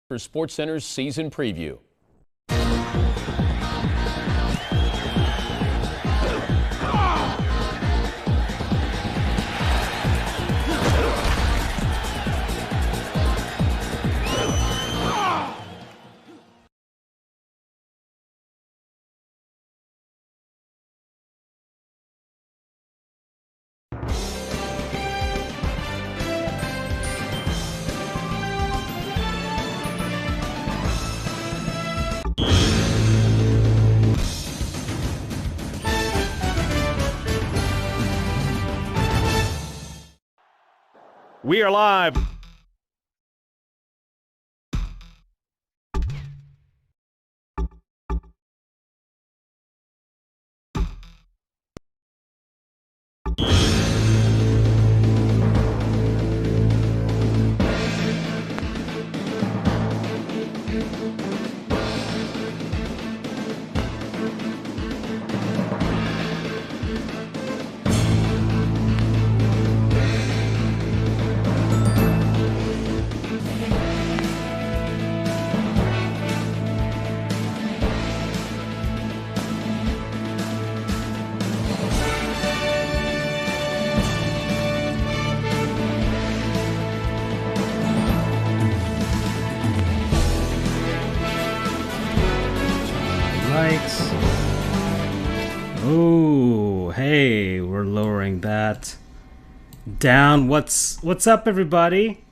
For SportsCenter's season preview. We are live. Oh, hey, we're lowering that down. What's up, everybody?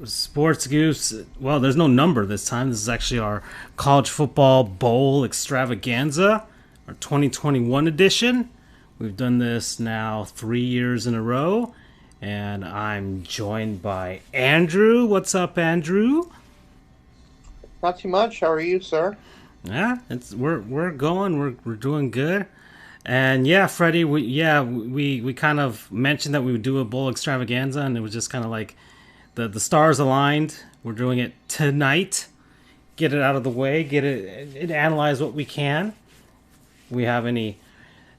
Sports Goofs. Well, there's no number this time. This is actually our college football bowl extravaganza, our 2021 edition. We've done this now 3 years in a row, and I'm joined by Andrew. What's up, Andrew? Not too much. How are you, sir? Yeah, we're going. We're doing good. And yeah, Freddie, we kind of mentioned that we would do a bowl extravaganza, and it was just kind of like the stars aligned. We're doing it tonight. Get it out of the way. Get it analyze what we can. We have any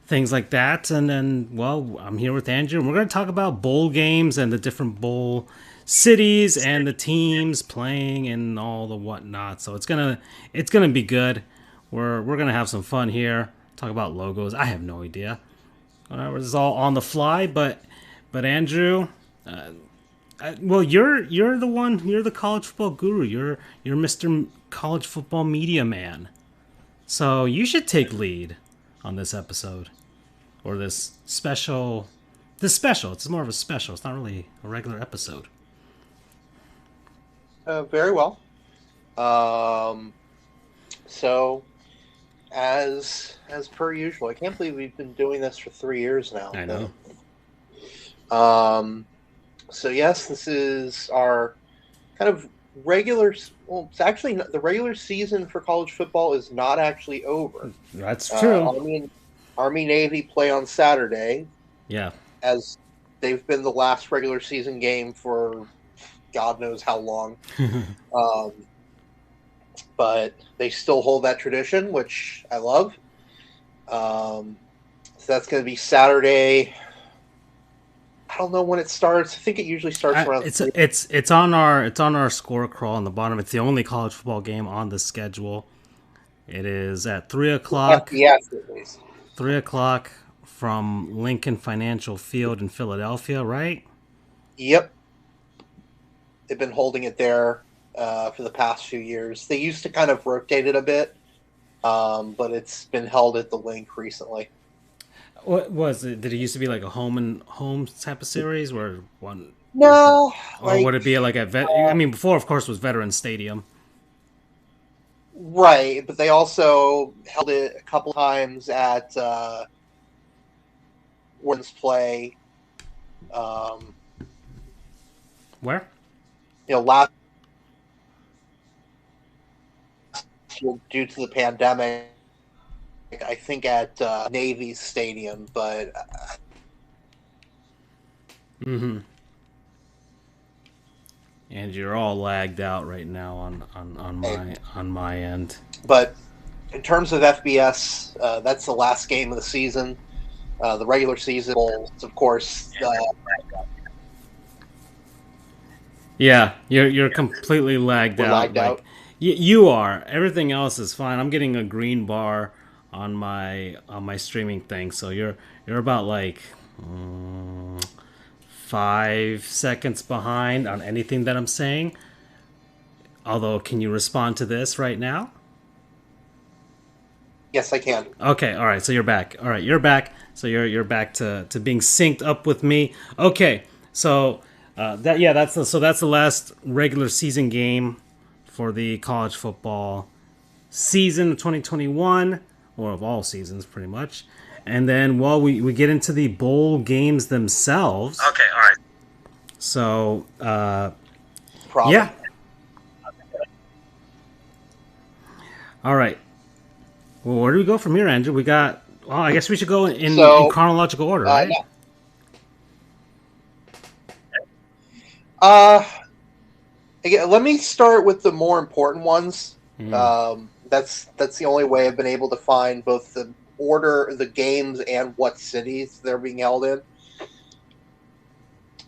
things like that, and then I'm here with Andrew, and we're going to talk about bowl games and the different bowl cities and the teams playing and all the whatnot. So it's gonna be good. We're gonna have some fun here. Talk about logos. I have no idea. Whatever. This is all on the fly. But Andrew, you're the one. You're the college football guru. You're Mr. College Football Media Man. So you should take lead on this episode or this special. It's more of a special. It's not really a regular episode. Very well. So, as per usual, I can't believe we've been doing this for 3 years now. I know. So yes, this is our kind of regular. Well, it's actually not, the regular season for college football is not actually over. That's true. Army Navy play on Saturday. Yeah. As they've been the last regular season game for God knows how long. But they still hold that tradition, which I love. So that's going to be Saturday. I don't know when it starts. I think it usually starts around. It's on our score crawl on the bottom. It's the only college football game on the schedule. It is at 3:00. Yes, at least 3:00 from Lincoln Financial Field in Philadelphia, right? Yep. They've been holding it there for the past few years. They used to kind of rotate it a bit, but it's been held at the Link recently. What was it? Did it used to be like a home and home type of series where one? No. Or would it be like before, of course, was Veterans Stadium. Right, but they also held it a couple times at Warden's Play. Where? Last year, due to the pandemic, I think at Navy's Stadium, but And you're all lagged out right now on my end. But in terms of FBS, that's the last game of the season. The regular season bowls, of course. Yeah, you're completely lagged We're out. lagged Like out. you are. Everything else is fine. I'm getting a green bar on my streaming thing. So you're about like 5 seconds behind on anything that I'm saying. Although, can you respond to this right now? Yes, I can. Okay, all right. So you're back. All right, you're back. So you're back to being synced up with me. Okay, so that's the last regular season game for the college football season of 2021, or of all seasons, pretty much. And then, well, we get into the bowl games themselves. Okay, all right. So, Problem. yeah. All right. Well, where do we go from here, Andrew? We got. Well, I guess we should go in chronological order, right? Yeah. Again, let me start with the more important ones. That's the only way I've been able to find both the order, the games, and what cities they're being held in.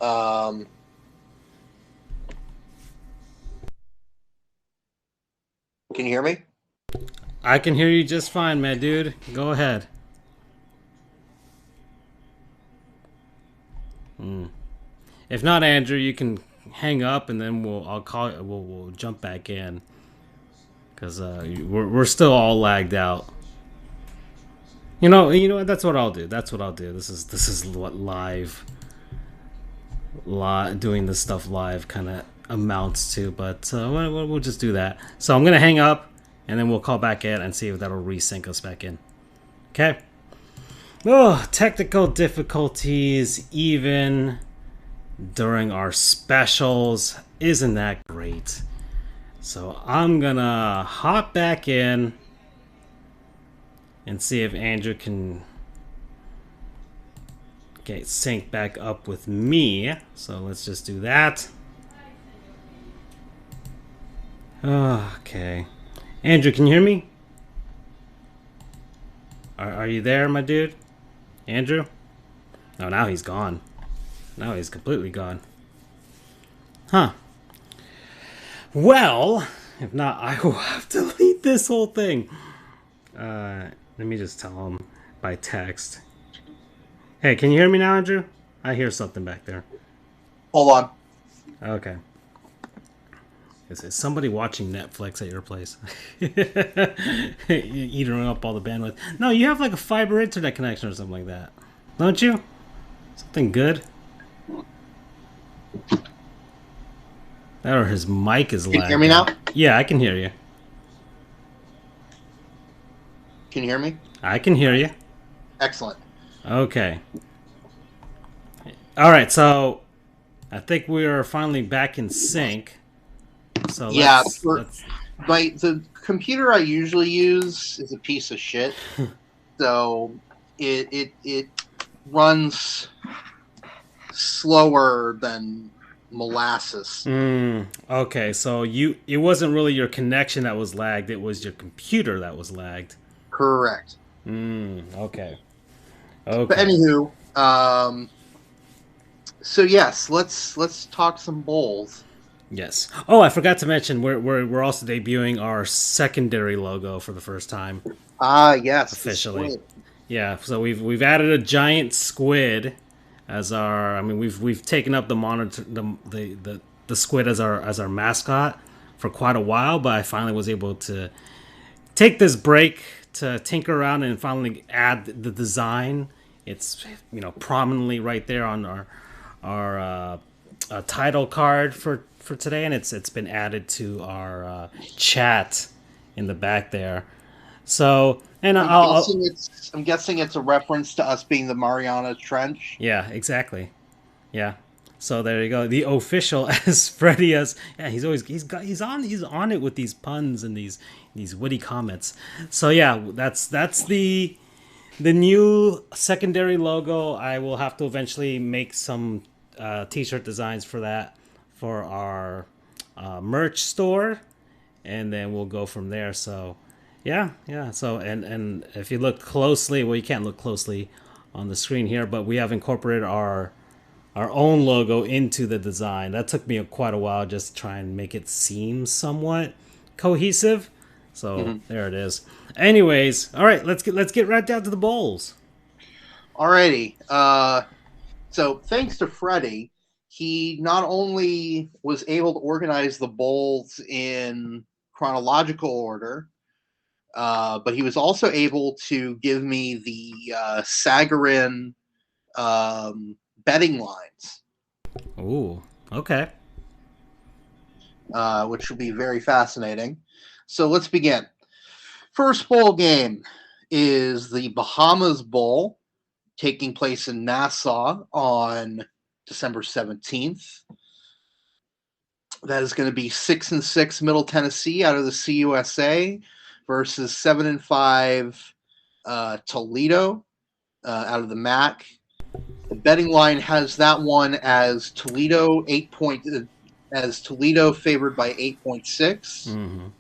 Can you hear me? I can hear you just fine, man, dude. Go ahead. If not, Andrew, you can hang up, and then I'll call. We'll jump back in because we're still all lagged out. You know what? That's what I'll do. That's what I'll do. This is what doing this stuff live kind of amounts to. But we'll just do that. So I'm gonna hang up, and then we'll call back in and see if that'll resync us back in. Okay. Oh, technical difficulties even during our specials. Isn't that great? So I'm gonna hop back in and see if Andrew can get synced back up with me. So let's just do that. Okay. Andrew, can you hear me? Are you there, my dude? Andrew? Oh, now he's gone. Now he's completely gone. Huh. Well, if not, I will have to delete this whole thing. Let me just tell him by text. Hey, can you hear me now, Andrew? I hear something back there. Hold on. Okay. Is somebody watching Netflix at your place? Eating up all the bandwidth. No, you have like a fiber internet connection or something like that. Don't you? Something good? Or his mic is lagging. Can you hear me now? Yeah, I can hear you. Can you hear me? I can hear you. Excellent. Okay. All right, so I think we are finally back in sync. So Yeah, the computer I usually use is a piece of shit. So it runs slower than molasses. Okay, so it wasn't really your connection that was lagged, it was your computer that was lagged. Correct. Okay. But anywho, so yes, let's talk some bowls. Yes. Oh, I forgot to mention we're also debuting our secondary logo for the first time. Yes, Officially. Yeah, so we've added a giant squid as our. I mean, we've taken up the monitor the squid as our mascot for quite a while, but I finally was able to take this break to tinker around and finally add the design. It's prominently right there on our title card for today, and it's been added to our chat in the back there. So, and I'm guessing it's a reference to us being the Mariana Trench. Yeah, exactly. Yeah. So there you go. The official as Freddy as he's on it with these puns and these witty comments. So yeah, that's the new secondary logo. I will have to eventually make some t-shirt designs for that for our merch store, and then we'll go from there. So yeah. So and if you look closely, well, you can't look closely on the screen here, but we have incorporated our our own logo into the design. That took me quite a while just to try and make it seem somewhat cohesive. So there it is. Anyways, all right, let's get right down to the bowls. Alrighty. So thanks to Freddie, he not only was able to organize the bowls in chronological order, but he was also able to give me the Sagarin betting lines, Ooh, okay. which will be very fascinating. So let's begin. First bowl game is the Bahamas Bowl, taking place in Nassau on December 17th. That is going to be 6-6 Middle Tennessee out of the CUSA versus 7-5 Toledo out of the MAC. The betting line has that one as Toledo as Toledo favored by 8.6.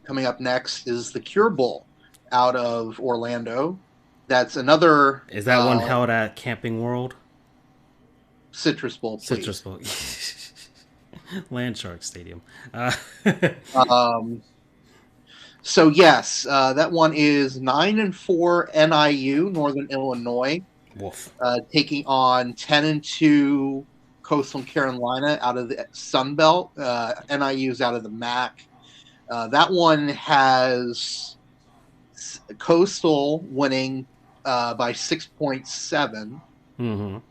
Coming up next is the Cure Bowl out of Orlando. That's another. Is that one held at Camping World? Citrus Bowl, please. Citrus Bowl. Landshark Stadium. So yes, that one is 9-4 NIU, Northern Illinois, taking on 10-2 Coastal Carolina out of the Sun Belt. NIU's out of the MAC. That one has Coastal winning by 6.7.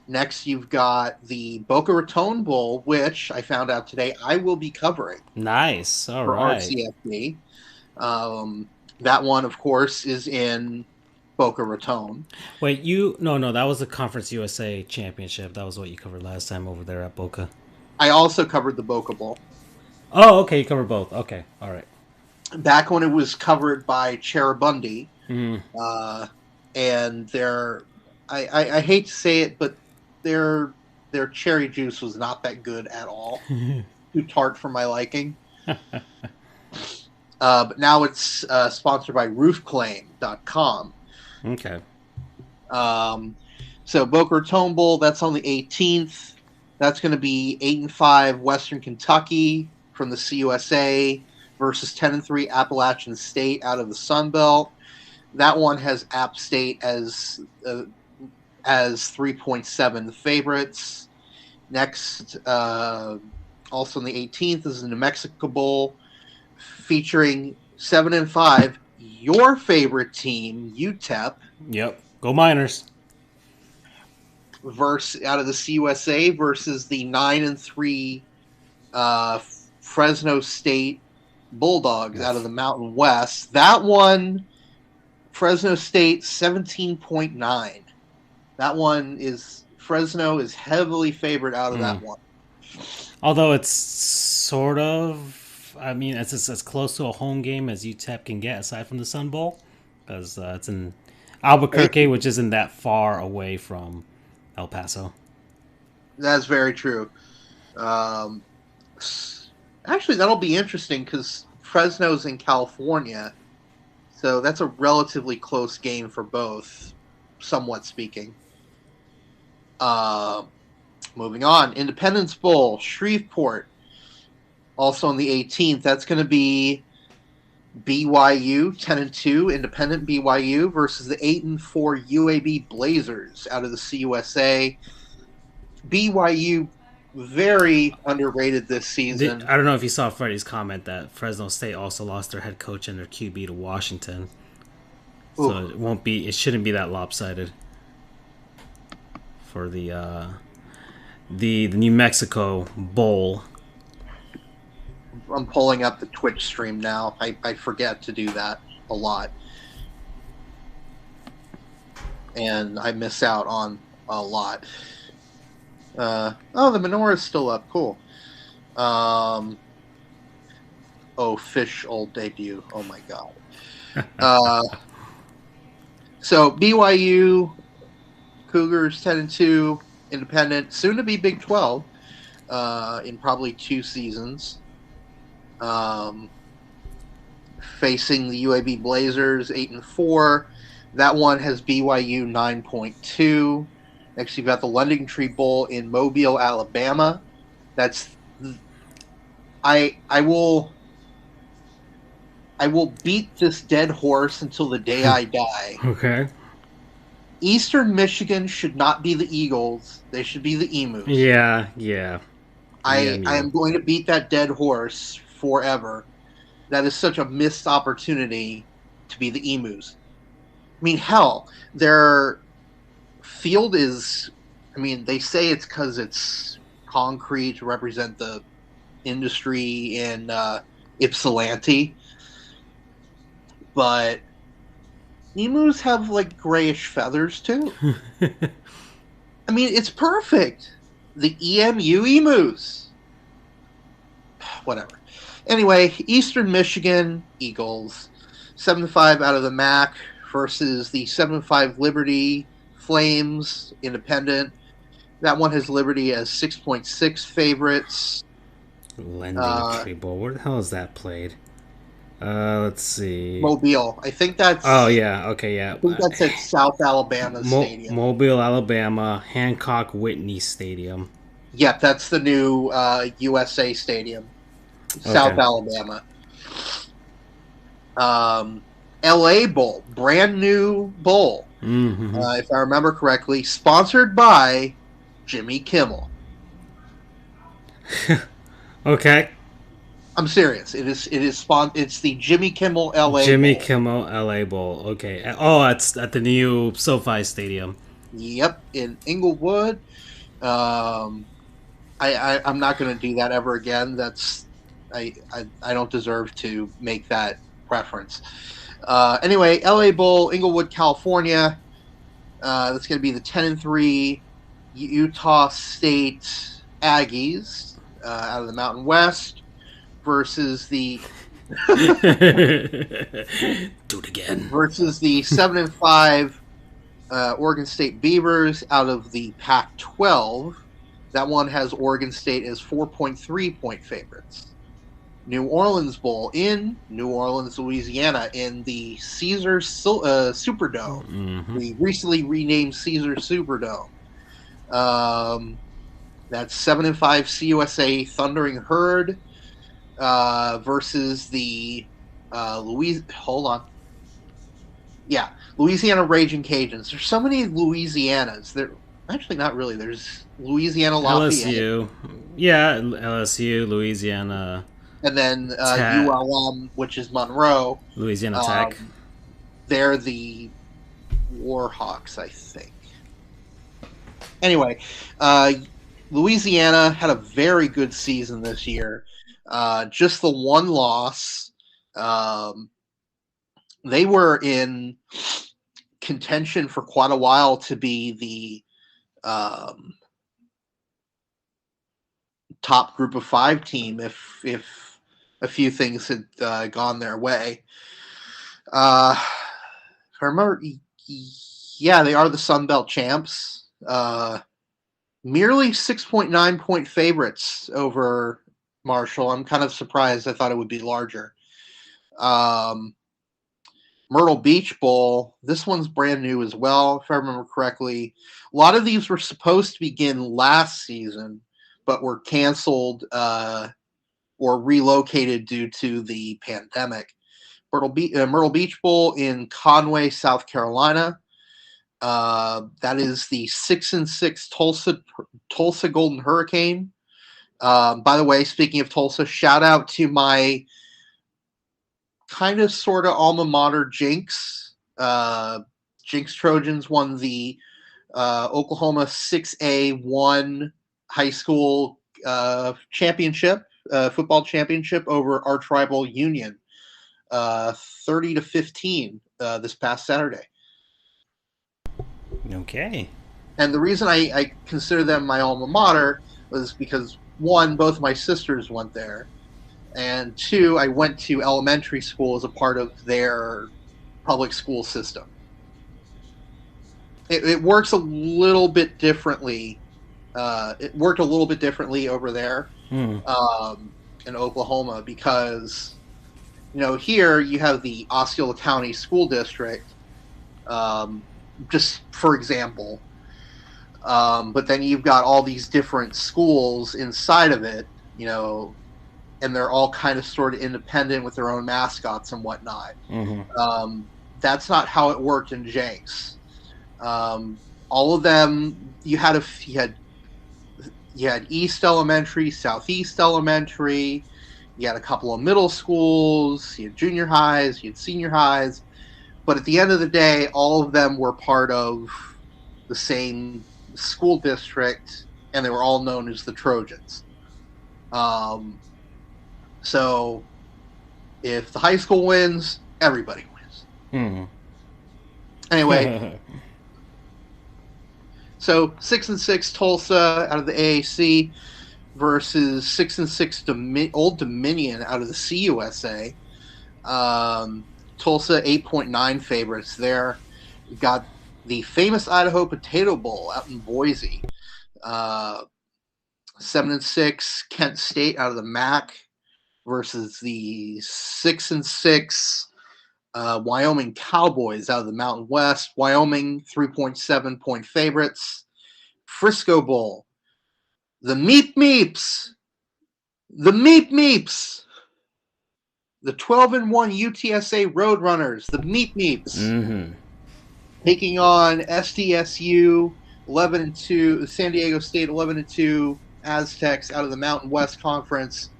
Next, you've got the Boca Raton Bowl, which I found out today I will be covering. Nice. All for right. RCFD. That one, of course, is in Boca Raton. Wait, no, that was the Conference USA Championship. That was what you covered last time over there at Boca. I also covered the Boca Bowl. Oh, okay, you covered both. Okay, all right. Back when it was covered by Cheribundi, and I hate to say it, but their cherry juice was not that good at all. Too tart for my liking. But now it's sponsored by roofclaim.com. Okay. So Boca Raton Bowl, that's on the 18th. That's going to be 8-5 Western Kentucky from the CUSA versus 10-3 Appalachian State out of the Sun Belt. That one has App State as 3.7 favorites. Next, also on the 18th, is the New Mexico Bowl featuring 7-5, your favorite team, UTEP. Yep, go Miners. Out of the CUSA versus the 9-3 Fresno State Bulldogs out of the Mountain West. That one, Fresno State 17.9. That one is Fresno is heavily favored out of that one. Although it's sort of, I mean, it's as close to a home game as UTEP can get aside from the Sun Bowl, because it's in Albuquerque, which isn't that far away from El Paso. That's very true. Actually, that'll be interesting because Fresno's in California, so that's a relatively close game for both, somewhat speaking. Moving on, Independence Bowl, Shreveport, also on the 18th. That's going to be BYU 10-2, Independent BYU versus the 8-4 UAB Blazers out of the CUSA. BYU very underrated this season. I don't know if you saw Freddie's comment that Fresno State also lost their head coach and their QB to Washington, so it shouldn't be that lopsided for the New Mexico Bowl. I'm pulling up the Twitch stream now. I forget to do that a lot, and I miss out on a lot. The menorah is still up. Cool. Fish old debut. Oh my god. So BYU Cougars 10-2, Independent, soon to be Big 12, in probably 2 seasons. Facing the UAB Blazers 8-4. That one has BYU 9.2. Next, you've got the London Tree Bowl in Mobile, Alabama. That's I will beat this dead horse until the day I die. Okay. Eastern Michigan should not be the Eagles. They should be the Emus. Yeah. I EMU. am going to beat that dead horse forever. That is such a missed opportunity to be the Emus. I mean, hell, their field is, I mean, they say it's because it's concrete to represent the industry in Ypsilanti, but emus have like grayish feathers too. I mean, it's perfect. The EMU emus. Whatever. Anyway, Eastern Michigan Eagles, 7-5 out of the MAC versus the 7-5 Liberty Flames Independent. That one has Liberty as 6.6 favorites. Lending Tree Bowl. Where the hell is that played? Let's see. Mobile. I think that's. Oh yeah. Okay. Yeah. I think that's at South Alabama Stadium. Mobile, Alabama, Hancock Whitney Stadium. Yeah, that's the new USA Stadium, South Alabama. LA Bowl, brand new bowl, if I remember correctly, sponsored by Jimmy Kimmel. Okay. I'm serious. It's the Jimmy Kimmel LA Jimmy Bowl. Kimmel LA Bowl. Okay. Oh, it's at the new SoFi Stadium. Yep, in Inglewood. I'm not going to do that ever again. I don't deserve to make that preference. Anyway, LA Bowl, Inglewood, California. That's going to be the 10-3 Utah State Aggies out of the Mountain West versus the Do it again. Versus the 7-5 Oregon State Beavers out of the Pac-12. That one has Oregon State as 4.3 point favorites. New Orleans Bowl in New Orleans, Louisiana, in the Caesars Superdome, the recently renamed Caesars Superdome. That's 7-5 CUSA Thundering Herd versus the Louisiana Raging Cajuns. There's so many Louisianas. There actually not really. There's Louisiana Lafayette. LSU. Yeah, LSU, Louisiana. And then ULM, which is Monroe. Louisiana Tech. They're the Warhawks, I think. Anyway, Louisiana had a very good season this year. Just the one loss. They were in contention for quite a while to be the top group of 5 team if a few things had gone their way. If I remember, yeah, they are the Sun Belt champs. Merely 6.9 point favorites over Marshall. I'm kind of surprised. I thought it would be larger. Myrtle Beach Bowl. This one's brand new as well, if I remember correctly. A lot of these were supposed to begin last season, but were canceled or relocated due to the pandemic. Myrtle Beach Bowl in Conway, South Carolina. That is the 6-6 Tulsa Golden Hurricane. By the way, speaking of Tulsa, shout out to my kind of sort of alma mater Jinx. Jinx Trojans won the Oklahoma 6A1 high school championship, football championship over arch rival Union, 30-15 this past Saturday. Okay. And the reason I consider them my alma mater was because, one, both my sisters went there, and two, I went to elementary school as a part of their public school system. It works a little bit differently. It worked a little bit differently over there in Oklahoma because, here you have the Osceola County School District. Just for example, But then you've got all these different schools inside of it, and they're all kind of sort of independent with their own mascots and whatnot. That's not how it worked in Jenks. All of them, you had East Elementary, Southeast Elementary, you had a couple of middle schools, you had junior highs, you had senior highs, but at the end of the day, all of them were part of the same school district, and they were all known as the Trojans. So if the high school wins, everybody wins. Anyway, so 6-6 Tulsa out of the AAC versus 6-6 Old Dominion out of the CUSA. Tulsa 8.9 favorites there. We've got the famous Idaho Potato Bowl out in Boise. 7-6 Kent State out of the MAC versus the 6-6 Wyoming Cowboys out of the Mountain West. Wyoming 3.7 point favorites. Frisco Bowl. The Meep Meeps. The 12-1 UTSA Roadrunners. The Meep Meeps. Taking on SDSU 11-2, San Diego State 11-2 Aztecs out of the Mountain West Conference.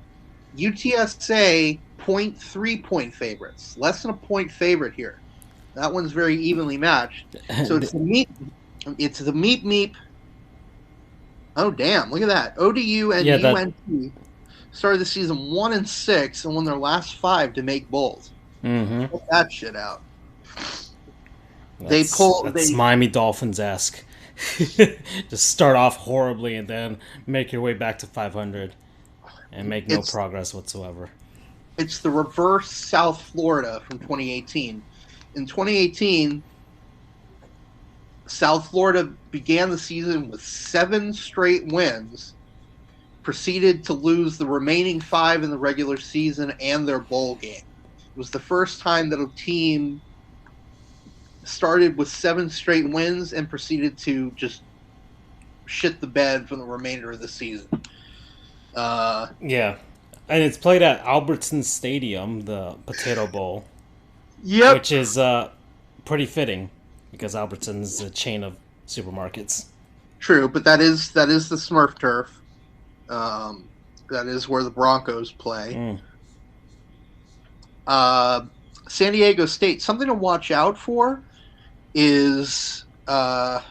UTSA 0.3 point favorites, less than a point favorite here. That one's very evenly matched. So it's the Meep Meep. Oh damn! Look at that. ODU and UNT started the season 1-6 and won their last 5 to make bowls. Put that shit out. That's Miami Dolphins-esque. Just start off horribly and then make your way back to 500 and make no progress whatsoever. It's the reverse South Florida from 2018. In 2018, South Florida began the season with 7 straight wins, proceeded to lose the remaining 5 in the regular season and their bowl game. It was the first time that a team started with 7 straight wins and proceeded to just shit the bed for the remainder of the season. Yeah. And it's played at Albertson Stadium, the Potato Bowl. Yep. Which is pretty fitting because Albertson's a chain of supermarkets. True, but that is the Smurf turf. That is where the Broncos play. San Diego State, something to watch out for is I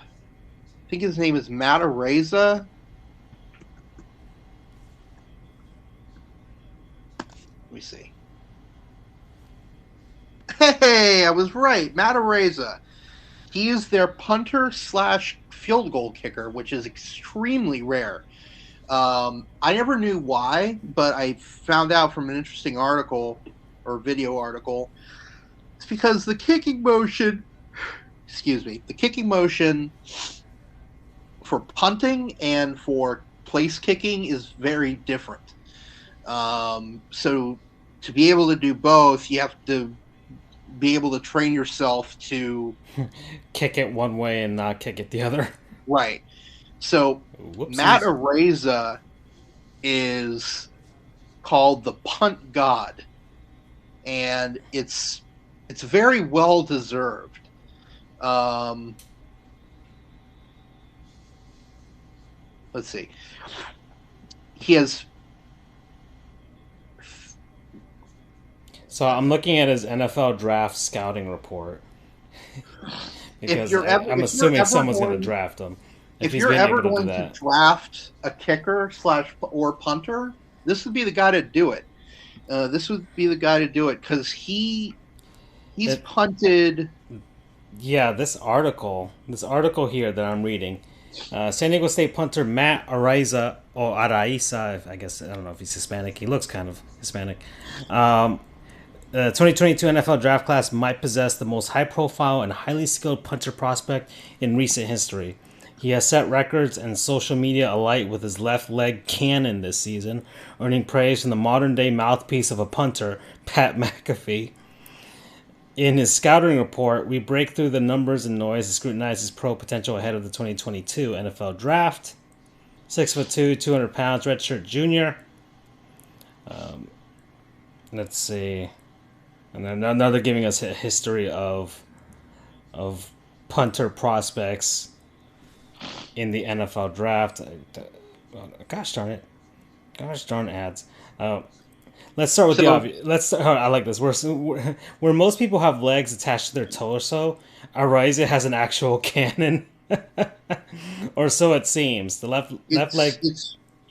think his name is Matt Araiza. Let me see. Hey, I was right. Matt Araiza. He is their punter / field goal kicker, which is extremely rare. I never knew why, but I found out from an interesting article or video article. It's because the kicking motion for punting and for place kicking is very different. So to be able to do both, you have to be able to train yourself to kick it one way and not kick it the other. Right. So whoopsies. Matt Araiza is called the punt god, and it's very well deserved. Let's see. He has. So I'm looking at his NFL draft scouting report because I'm assuming someone's going to draft him. If you're ever going to draft a kicker / or punter, this would be the guy to do it. This would be the guy to do it because he's punted. Yeah, this article here that I'm reading, San Diego State punter Matt Araiza, or Araiza, I guess, I don't know if he's Hispanic. He looks kind of Hispanic. The 2022 NFL draft class might possess the most high-profile and highly skilled punter prospect in recent history. He has set records and social media alight with his left leg cannon this season, earning praise from the modern-day mouthpiece of a punter, Pat McAfee. In his scouting report, we break through the numbers and noise to scrutinize his pro potential ahead of the 2022 NFL Draft. 6'2", 200 pounds, redshirt junior. Let's see. And then now they're giving us a history of punter prospects in the NFL Draft. Gosh darn it. Gosh darn ads. Let's start with the obvious. I like this. Where most people have legs attached to their torso, Araiza has an actual cannon, or so it seems. The left leg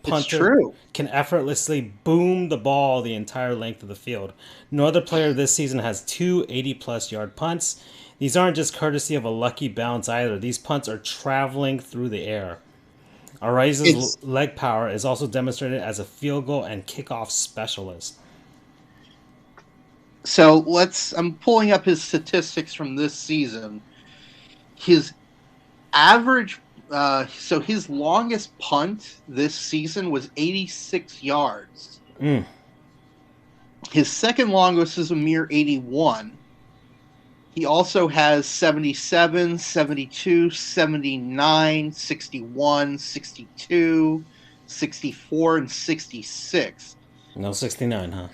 punter can effortlessly boom the ball the entire length of the field. No other player this season has two 80-plus yard punts. These aren't just courtesy of a lucky bounce either. These punts are traveling through the air. Araiza's leg power is also demonstrated as a field goal and kickoff specialist. So I'm pulling up his statistics from this season. His average, so his longest punt this season was 86 yards. His second longest is a mere 81. He also has 77, 72, 79, 61, 62, 64, and 66. No 69, huh?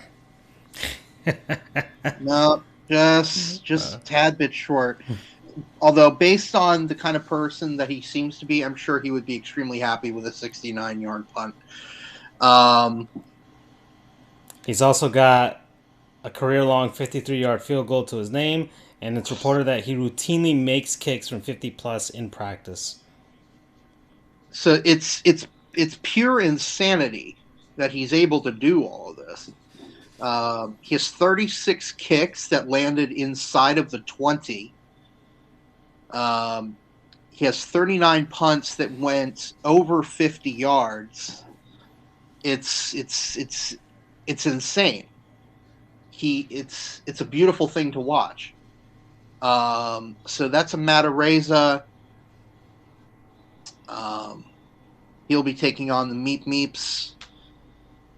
No, just a tad bit short. Although, based on the kind of person that he seems to be, I'm sure he would be extremely happy with a 69-yard punt. He's also got a career-long 53-yard field goal to his name, and it's reported that he routinely makes kicks from 50-plus in practice. So it's pure insanity that he's able to do all of this. He has 36 kicks that landed inside of the 20. He has 39 punts that went over 50 yards. It's insane. It's a beautiful thing to watch. So that's a Matt Araiza. He'll be taking on the Meep Meeps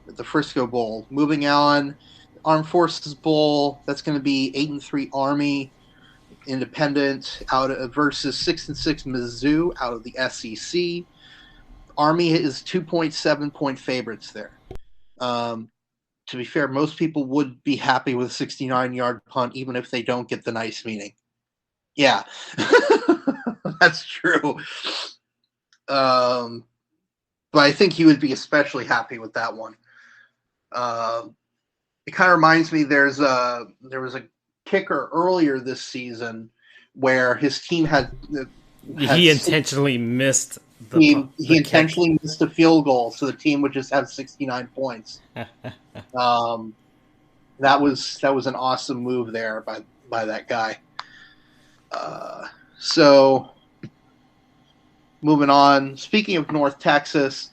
at the Frisco Bowl. Moving on, Armed Forces Bowl. That's going to be 8-3 Army Independent versus 6-6 Mizzou out of the SEC. Army is 2.7 point favorites there. To be fair, most people would be happy with a 69-yard punt, even if they don't get the nice meaning. Yeah, that's true. But I think he would be especially happy with that one. It kind of reminds me there was a kicker earlier this season where his team had he intentionally missed. He intentionally missed a field goal, so the team would just have 69 points. That was an awesome move there by that guy. So moving on. Speaking of North Texas,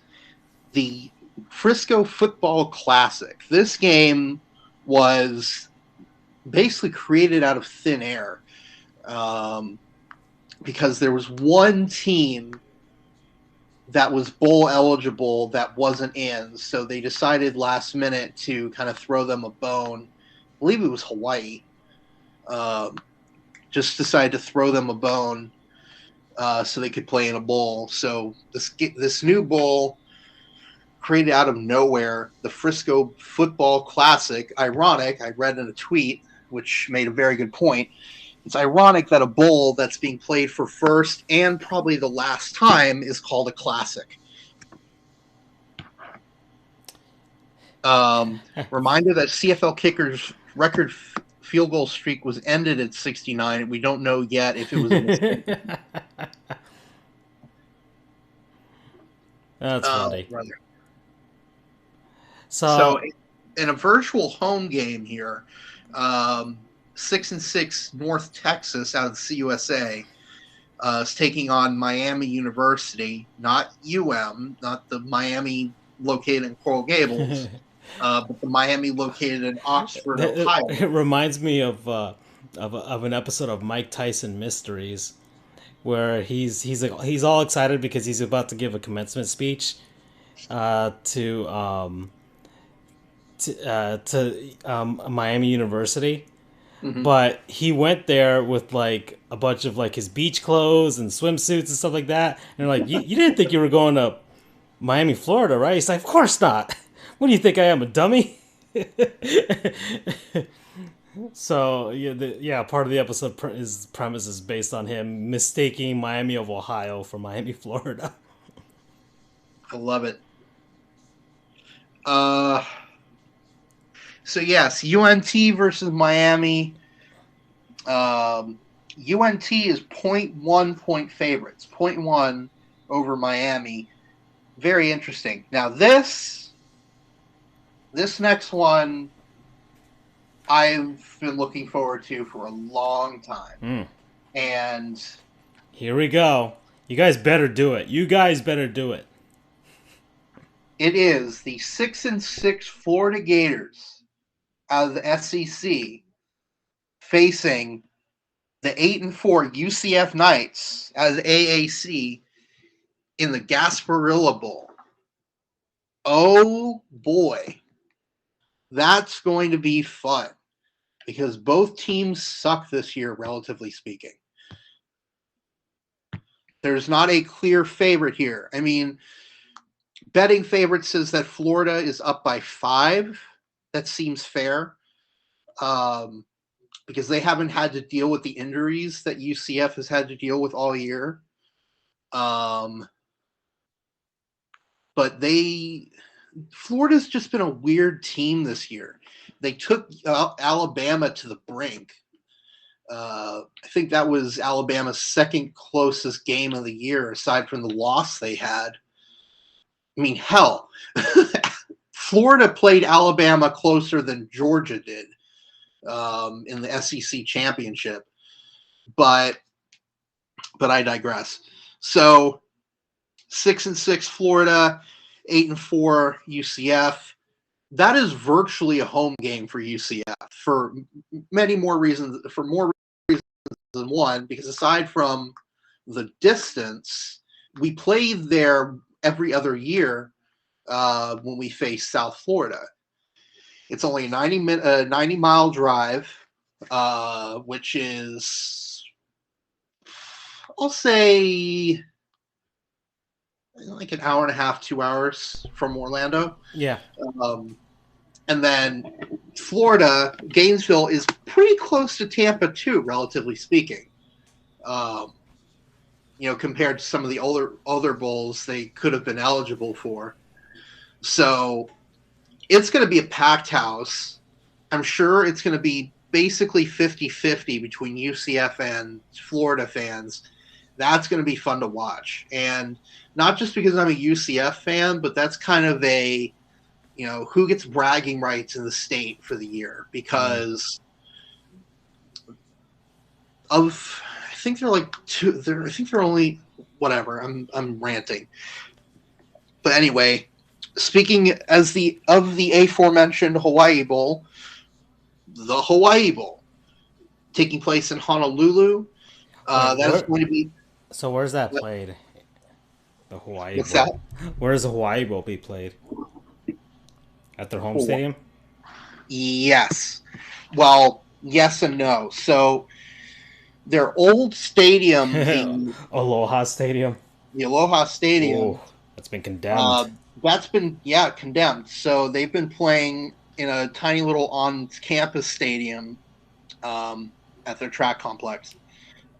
the Frisco Football Classic. This game was basically created out of thin air because there was one team that was bowl eligible that wasn't in, so they decided last minute to kind of throw them a bone. I believe it was Hawaii. Just decided to throw them a bone so they could play in a bowl. So this new bowl created out of nowhere, the Frisco Football Classic. Ironic, I read in a tweet, which made a very good point. It's ironic that a bowl that's being played for first and probably the last time is called a classic. Reminder that CFL kickers' record field goal streak was ended at 69, and we don't know yet if it was a mistake. That's funny. So in a virtual home game here, 6-6 North Texas out of the CUSA is taking on Miami University, not not the Miami located in Coral Gables, but the Miami located in Oxford, Ohio. It reminds me of an episode of Mike Tyson Mysteries, where he's all excited because he's about to give a commencement speech to Miami University. But he went there with like a bunch of like his beach clothes and swimsuits and stuff like that. And they're like, you didn't think you were going to Miami, Florida, right? He's like, of course not. What do you think I am, a dummy? So part of the episode premise is based on him mistaking Miami of Ohio for Miami, Florida. I love it. So yes, UNT versus Miami. UNT is 0.1 point favorites, 0.1 over Miami. Very interesting. Now this next one, I've been looking forward to for a long time. And here we go. You guys better do it. It is the 6-6 Florida Gators out of the SEC facing the 8-4 UCF Knights out of the AAC in the Gasparilla Bowl. Oh boy, that's going to be fun because both teams suck this year, relatively speaking. There's not a clear favorite here. I mean, betting favorite says that Florida is up by 5. That seems fair because they haven't had to deal with the injuries that UCF has had to deal with all year. But Florida's just been a weird team this year. They took Alabama to the brink. I think that was Alabama's second closest game of the year, aside from the loss they had. I mean, hell, Florida played Alabama closer than Georgia did in the SEC championship. But I digress. So 6-6 Florida, 8-4 UCF. That is virtually a home game for UCF for many more reasons. For more reasons than one, because aside from the distance, we play there every other year when we face South Florida. It's only a 90-mile drive, which is, I'll say, like an hour and a half, 2 hours from Orlando. Yeah. And then Florida, Gainesville is pretty close to Tampa too, relatively speaking. Compared to some of the other bowls they could have been eligible for. So it's going to be a packed house. I'm sure it's going to be basically 50-50 between UCF and Florida fans. That's going to be fun to watch. And not just because I'm a UCF fan, but that's kind of a, who gets bragging rights in the state for the year, because I think they're like two. I think they're only whatever. I'm ranting, but anyway, speaking of the aforementioned Hawaii Bowl, the Hawaii Bowl taking place in Honolulu. That is going to be. So where's that played? The Hawaii What's Bowl. that? Where does the Hawaii Bowl be played? At their home stadium? Yes. Well, yes and no. So their old stadium, the Aloha Stadium. The Aloha Stadium. Oh, that's been condemned. That's been condemned. So they've been playing in a tiny little on-campus stadium at their track complex.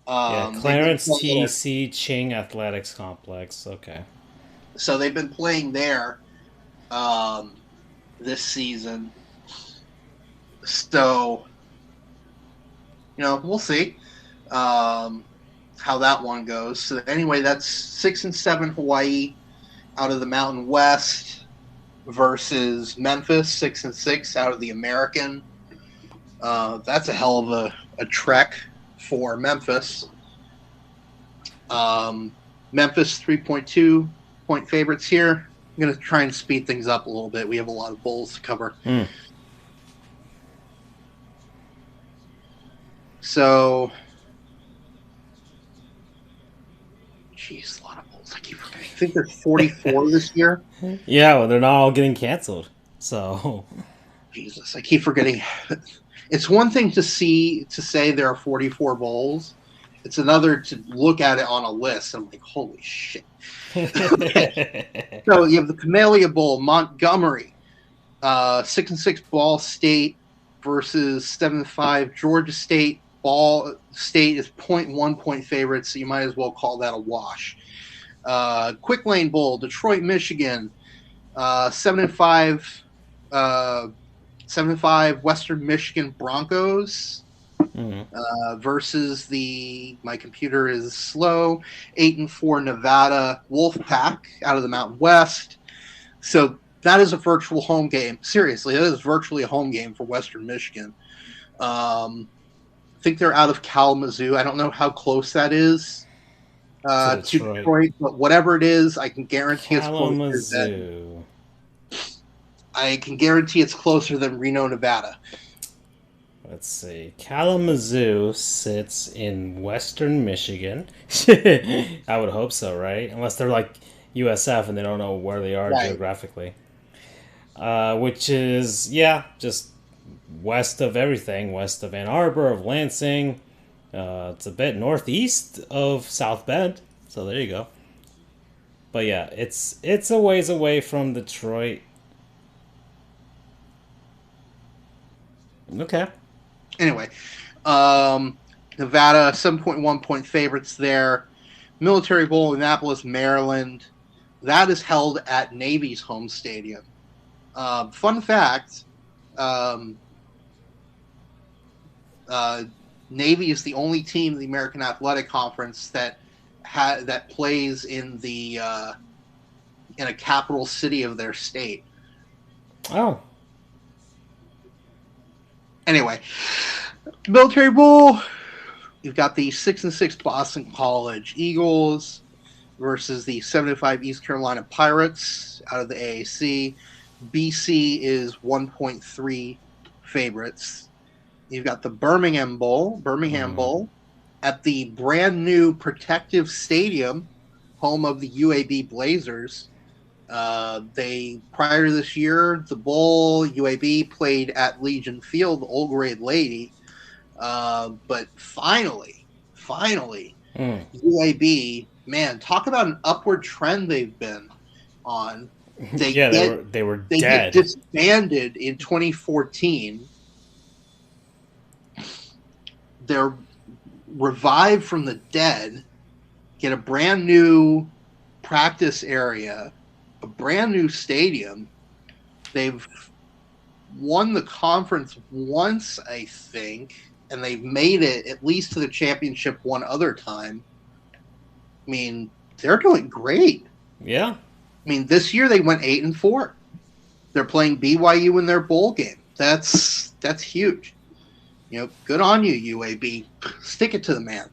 Clarence T.C. Ching Athletics Complex. Okay. So they've been playing there this season. So, we'll see how that one goes. So anyway, that's 6-7 Hawaii out of the Mountain West versus Memphis, 6-6 out of the American. That's a hell of a trek for Memphis. Memphis 3.2 point favorites here. I'm going to try and speed things up a little bit. We have a lot of bowls to cover. So, geez, a lot of bowls. I keep forgetting. I think there's 44 this year. Yeah, well, they're not all getting canceled. So, Jesus, I keep forgetting. it's one thing to say there are 44 bowls. It's another to look at it on a list. And I'm like, holy shit. Okay. So you have the Camellia Bowl, Montgomery, 6-6 Ball State versus 7-5 Georgia State. Ball State is 0.1 point favorites, so you might as well call that a wash. Quick Lane Bowl, Detroit, Michigan, 7-5, 7-5 Western Michigan Broncos. Versus my computer is slow, 8-4 Nevada Wolfpack out of the Mountain West. So that is a virtual home game. Seriously, that is virtually a home game for Western Michigan. I think they're out of Kalamazoo. I don't know how close that is to Detroit, but whatever it is, I can guarantee it's closer. I can guarantee it's closer than Reno, Nevada. Let's see. Kalamazoo sits in Western Michigan. I would hope so, right? Unless they're like USF and they don't know where they are geographically. Which is, just west of everything. West of Ann Arbor, of Lansing. It's a bit northeast of South Bend. So there you go. But yeah, it's a ways away from Detroit. Okay. Anyway, Nevada, 7.1 point favorites there. Military Bowl, Annapolis, Maryland. That is held at Navy's home stadium. Fun fact, Navy is the only team in the American Athletic Conference that plays in a capital city of their state. Oh. Anyway, Military Bowl, you've got the 6-6 Boston College Eagles versus the 7-5 East Carolina Pirates out of the AAC. BC is 1.3 favorites. You've got the Birmingham Bowl at the brand new Protective Stadium, home of the UAB Blazers. Prior to this year, the bowl, UAB played at Legion Field, the Old Grade Lady. But finally, UAB, man, talk about an upward trend they've been on. They were dead. Disbanded in 2014. They're revived from the dead, get a brand new practice area, a brand new stadium. They've won the conference once, I think, and they've made it at least to the championship one other time. I mean, they're doing great. Yeah. I mean, this year they went 8-4. They're playing BYU in their bowl game. That's huge. You know, good on you, UAB. Stick it to the man.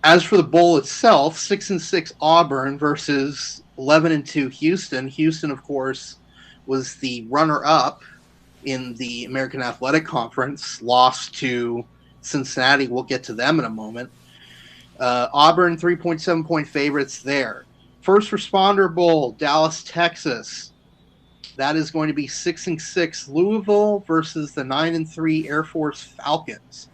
As for the bowl itself, 6-6 Auburn versus 11-2 Houston. Houston, of course, was the runner-up in the American Athletic Conference, lost to Cincinnati. We'll get to them in a moment. Auburn, 3.7 point favorites there. First Responder Bowl, Dallas, Texas. That is going to be 6-6 Louisville versus the 9-3 Air Force Falcons.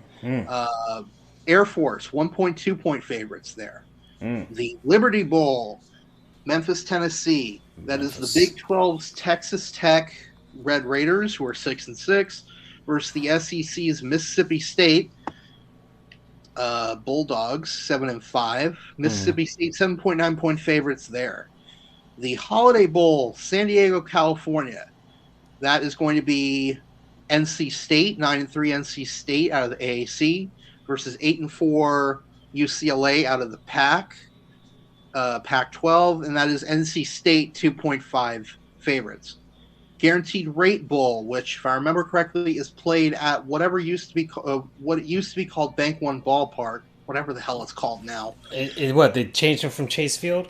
Air Force, 1.2 point favorites there. The Liberty Bowl, Memphis, Tennessee. That is the Big 12's Texas Tech Red Raiders, who are 6-6, versus the SEC's Mississippi State Bulldogs, 7-5. Mississippi State, 7.9 point favorites there. The Holiday Bowl, San Diego, California. That is going to be NC State, 9-3 NC State out of the AAC, versus 8-4 UCLA out of the Pac-12, and that is NC State 2.5 favorites. Guaranteed Rate Bowl, which, if I remember correctly, is played at what it used to be called Bank One Ballpark, whatever the hell it's called now. What, they changed it from Chase Field?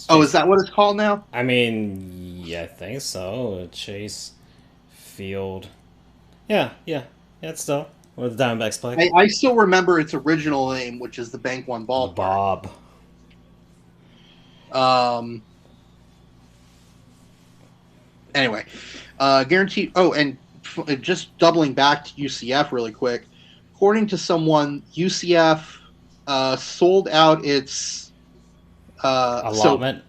Is that what it's called now? I mean, yeah, I think so. Chase Field. Yeah, it's still where the Diamondbacks play. I still remember its original name, which is the Bank One Ballpark. Bob. Anyway, guaranteed. Oh, and just doubling back to UCF really quick. According to someone, UCF sold out its allotment.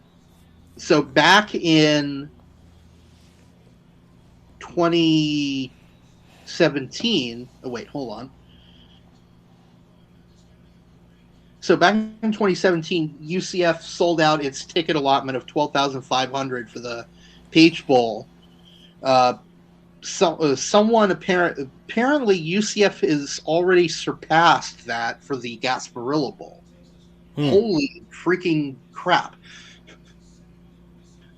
So back in 2017. Oh wait, hold on. So back in 2017, UCF sold out its ticket allotment of 12,500 for the Peach Bowl. Someone apparently UCF has already surpassed that for the Gasparilla Bowl. Holy freaking crap!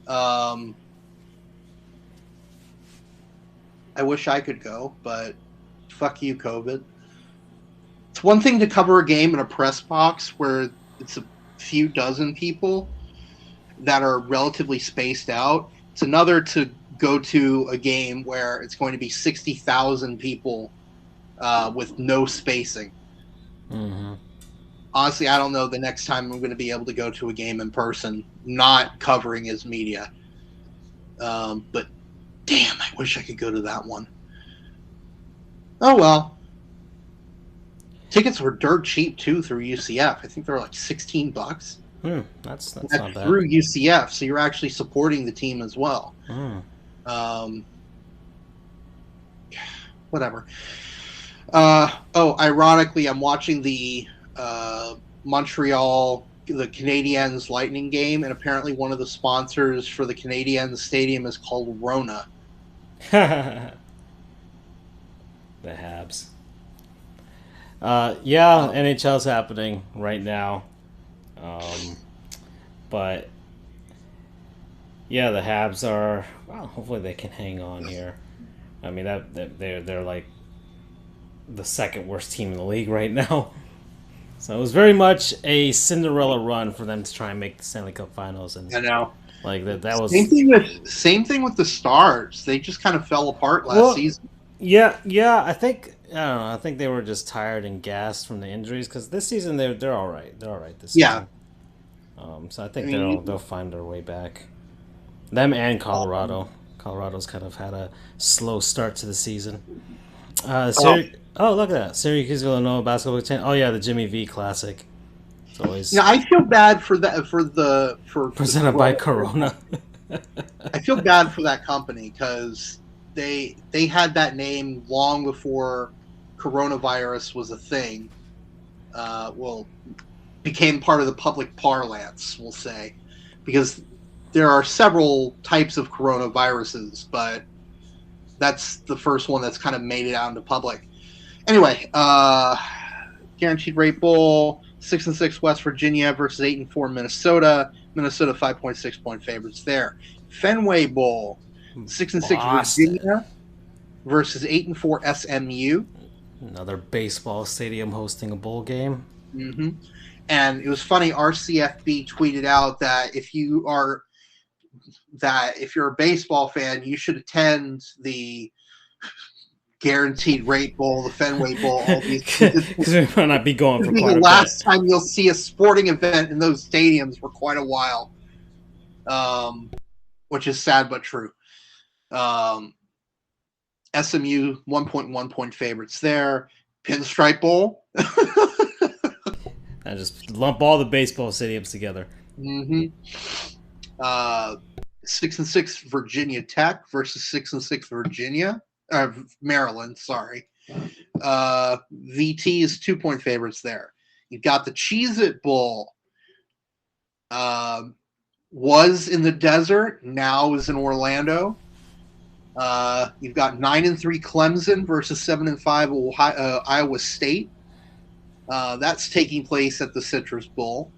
I wish I could go, but fuck you, COVID. It's one thing to cover a game in a press box where it's a few dozen people that are relatively spaced out. It's another to go to a game where it's going to be 60,000 people with no spacing. Mm-hmm. Honestly, I don't know the next time I'm going to be able to go to a game in person, not covering as media. But damn, I wish I could go to that one. Oh, well. Tickets were dirt cheap, too, through UCF. I think they were like $16. That's not bad. Through UCF, so you're actually supporting the team as well. Whatever. Ironically, I'm watching the Montreal, the Canadiens Lightning game, and apparently one of the sponsors for the Canadiens stadium is called Rona. The Habs. NHL's happening right now. But yeah, the Habs are, well, hopefully they can hang on here. I mean, they're like the second worst team in the league right now. So it was very much a Cinderella run for them to try and make the Stanley Cup Finals, and I know, like that was same thing with the Stars. They just kind of fell apart last season. Yeah. I think I think they were just tired and gassed from the injuries, because this season they're all right. They're all right this season. So I think they'll find their way back. Them and Colorado. Colorado's kind of had a slow start to the season. Oh, look at that. Syracuse Villanova basketball team. Oh yeah, the Jimmy V Classic. It's always I feel bad for that for presented by Corona. I feel bad for that company because they had that name long before coronavirus was a thing. Became part of the public parlance, we'll say, because there are several types of coronaviruses, but that's the first one that's kind of made it out into public. Anyway, guaranteed rate bowl, 6-6 West Virginia versus 8-4 Minnesota. Minnesota 5.6 point favorites there. Fenway Bowl, 6-6 Virginia versus 8-4 SMU. Another baseball stadium hosting a bowl game. Mm-hmm. And it was funny. RCFB tweeted out that if you're a baseball fan, you should attend the Guaranteed Rate Bowl, the Fenway Bowl, all these, because we might not be going for quite a bit. The last time you'll see a sporting event in those stadiums for quite a while, which is sad but true. SMU 1.1 point favorites there. Pinstripe Bowl. And just lump all the baseball stadiums together. Mm-hmm. 6-6 Virginia Tech versus 6-6 Maryland. Sorry. VT is 2 point favorites there. You've got the Cheez-It Bowl. Was in the desert, now is in Orlando. You've got 9-3 Clemson versus 7-5 Iowa State. That's taking place at the Citrus Bowl.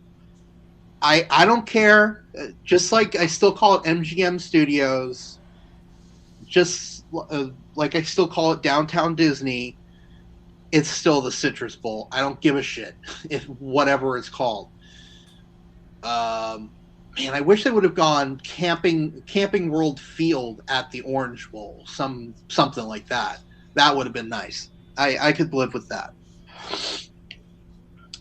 I don't care. Just like I still call it MGM Studios, just like I still call it Downtown Disney, it's still the Citrus Bowl. I don't give a shit if whatever it's called. Man, I wish they would have gone Camping World Field at the Orange Bowl, something like that. That would have been nice. I could live with that.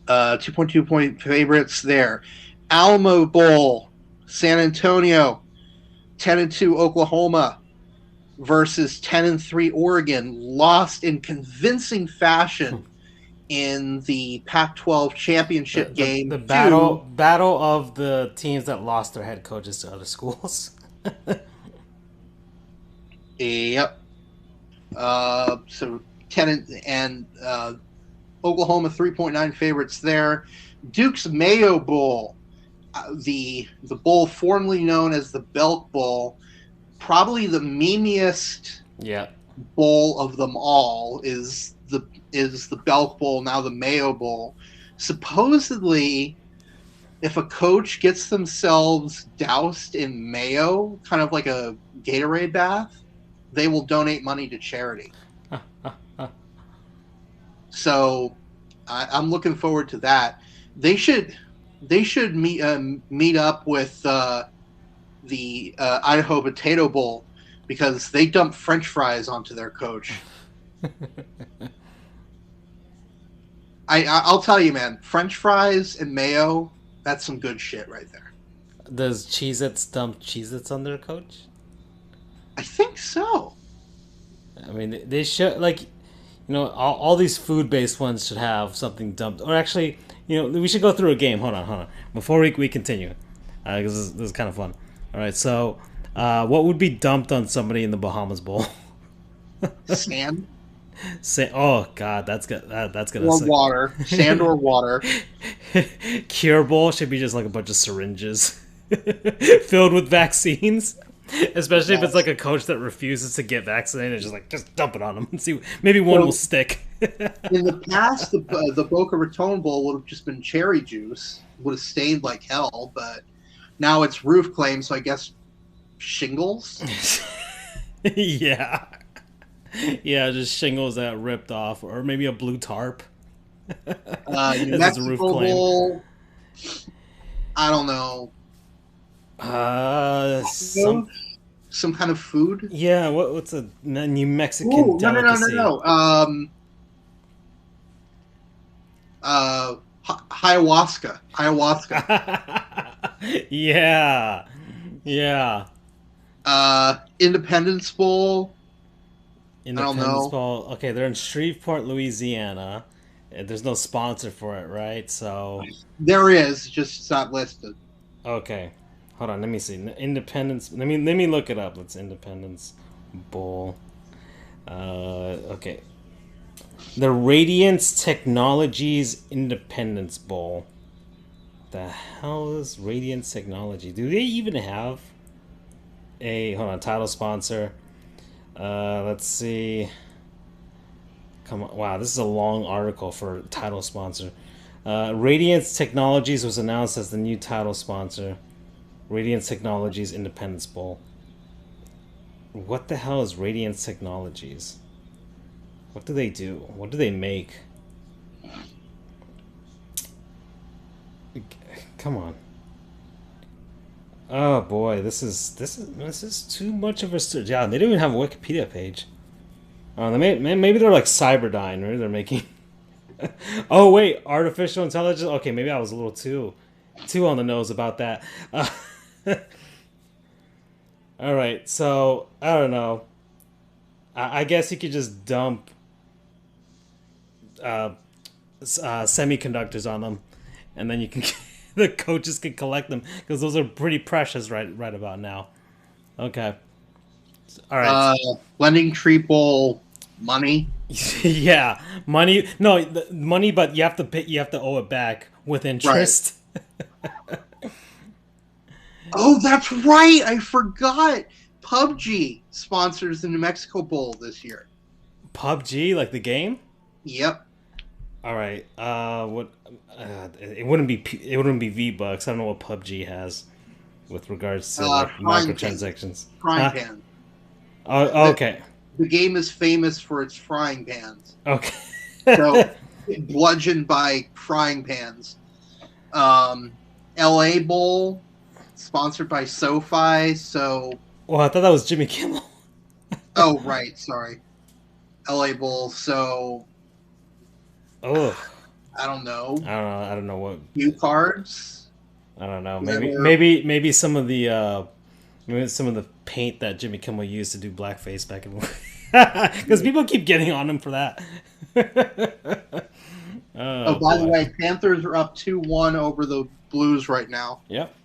2.2 point favorites there. Alamo Bowl, San Antonio, 10-2 Oklahoma versus 10-3 Oregon, lost in convincing fashion in the Pac-12 championship game. The battle of the teams that lost their head coaches to other schools. Yep. So 10 and Oklahoma 3.9 favorites there. Duke's Mayo Bowl, the bowl formerly known as the Belk Bowl, probably the memeiest bowl of them all is the Belk Bowl, now the Mayo Bowl. Supposedly, if a coach gets themselves doused in mayo, kind of like a Gatorade bath, they will donate money to charity. So I'm looking forward to that. They should meet up with the Idaho Potato Bowl, because they dump French fries onto their coach. I'll tell you, man, French fries and mayo, that's some good shit right there. Does Cheez-Its dump Cheez-Its on their coach? I think so. I mean, they should, like, all these food-based ones should have something dumped. Or actually, we should go through a game. Hold on. Before we continue, because this is kind of fun. All right, so what would be dumped on somebody in the Bahamas Bowl? Sand. Oh God, that's gonna or suck. Water, sand or water. Cure Bowl should be just like a bunch of syringes filled with vaccines. Especially if it's like a coach that refuses to get vaccinated, just dump it on them and see, maybe one will stick. In the past, the Boca Raton Bowl would have just been cherry juice, would have stained like hell, but now it's roof claim, so I guess shingles. Yeah, just shingles that ripped off, or maybe a blue tarp. New Mexico Bowl. I don't know. Some kind of food. Yeah, what's a New Mexican delicacy? No. Ayahuasca. Yeah. Independence Bowl. Independence Bowl. Okay, they're in Shreveport, Louisiana. There's no sponsor for it, right? So there is, just it's not listed. Okay. Hold on, let me see. Independence. Let me look it up. Let's Independence Bowl. Okay. The Radiance Technologies Independence Bowl. The hell is Radiance Technology? Do they even have a title sponsor? Let's see. Come on! Wow, this is a long article for title sponsor. Radiance Technologies was announced as the new title sponsor. Radiance Technologies Independence Bowl. What the hell is Radiance Technologies? What do they do? What do they make? Come on. Oh boy, this is too much of a search. Yeah, they don't even have a Wikipedia page. Oh, maybe they're like Cyberdyne, or they're making. Oh wait, artificial intelligence. Okay, maybe I was a little too on the nose about that. All right, so I don't know. I guess you could just dump semiconductors on them, and then you can the coaches can collect them, because those are pretty precious right about now. Okay. All right. Lending Tree Bowl money. Yeah, money. No, money, but you have to pay. You have to owe it back with interest. Right. Oh, that's right. I forgot. PUBG sponsors the New Mexico Bowl this year. PUBG, like the game? Yep. All right. What? It wouldn't be V-Bucks. I don't know what PUBG has with regards to microtransactions. Frying pan. Oh, okay. The game is famous for its frying pans. Okay. So, bludgeoned by frying pans. LA Bowl, sponsored by SoFi. So. Well, I thought that was Jimmy Kimmel. Oh, right. Sorry. LA Bowl. So. Oh. I don't know. I don't know what. View cards. I don't know. Maybe some of the paint that Jimmy Kimmel used to do blackface back in because people keep getting on him for that. Oh, by the way, Panthers are up 2-1 over the Blues right now. Yep.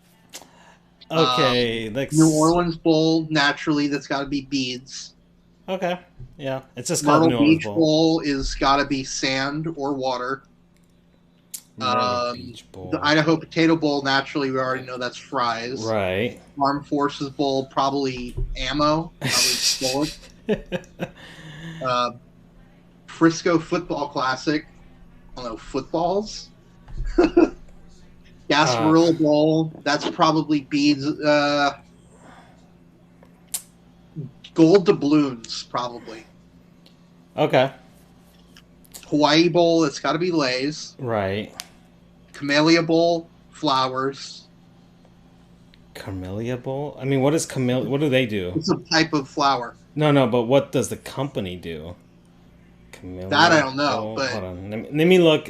Okay, New Orleans Bowl, naturally, that's got to be beads. Okay, yeah, it's just called Myrtle New Orleans Beach Bowl. Bowl is got to be sand or water. Beach Bowl. The Idaho Potato Bowl, naturally, we already know that's fries. Right. Armed Forces Bowl, probably ammo, probably bullets. Frisco Football Classic, I don't know, footballs. Gasparilla Bowl, that's probably beads. Gold doubloons, probably. Okay. Hawaii Bowl, it's got to be Lay's. Right. Camellia Bowl, flowers. Camellia Bowl? I mean, what is camellia? What do they do? It's a type of flower. No, but what does the company do? Camellia that I don't know, Bowl? but Hold on. Let me look.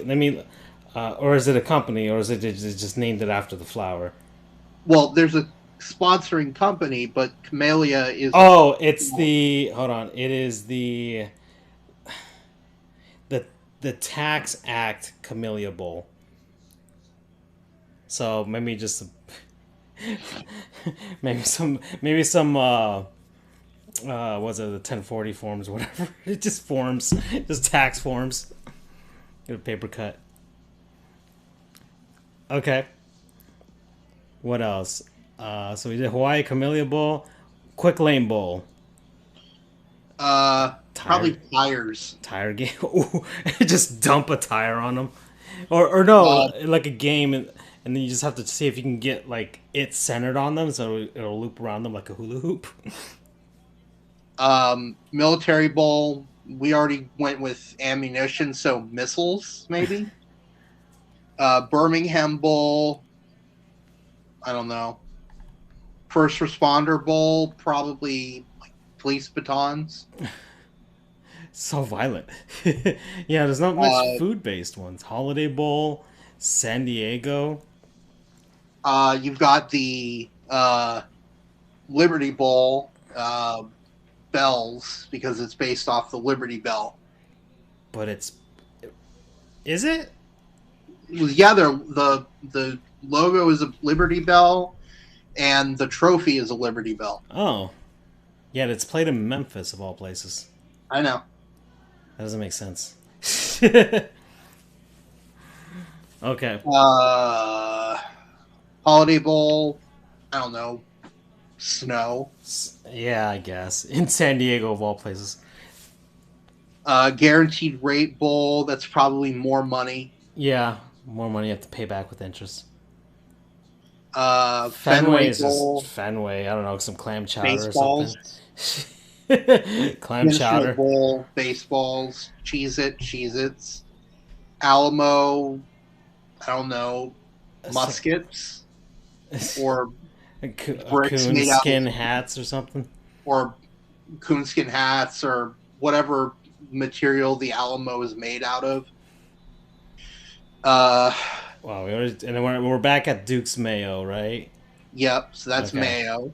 Or is it a company, or is it just named it after the flower? well, there's a sponsoring company, but Camellia is. Oh, it's the. Hold on. It is the Tax Act Camellia Bowl. So maybe just maybe some what's it, the 1040 forms or whatever. It just forms, just tax forms. Get a paper cut. Okay. What else? So we did Hawaii Camellia Bowl, Quick Lane Bowl. Probably tires. Tire game. Ooh, just dump a tire on them, or no, like a game, and then you just have to see if you can get like it centered on them, so it'll loop around them like a hula hoop. Military Bowl. We already went with ammunition, so missiles maybe. Birmingham Bowl. I don't know. First Responder Bowl, probably like police batons. So violent. Yeah, there's not much food-based ones. Holiday Bowl, San Diego. You've got the Liberty Bowl bells because it's based off the Liberty Bell. But is it? Yeah, the logo is a Liberty Bell, and the trophy is a Liberty Bell. Oh, yeah, it's played in Memphis of all places. I know. That doesn't make sense. Okay. Holiday Bowl. I don't know. Snow. Yeah, I guess in San Diego of all places. Guaranteed Rate Bowl. That's probably more money. Yeah, more money you have to pay back with interest. Fenway is Bowl. just Fenway. I don't know, some clam chowder Baseballs. or something. Clam chowder. Bowl. Baseballs. Cheez-Its. Alamo. I don't know. Muskets. Or bricks made out coonskin hats or something. Or coonskin hats or whatever material the Alamo is made out of. Wow, and then we're back at Duke's Mayo, right? Yep, so that's Okay. Mayo.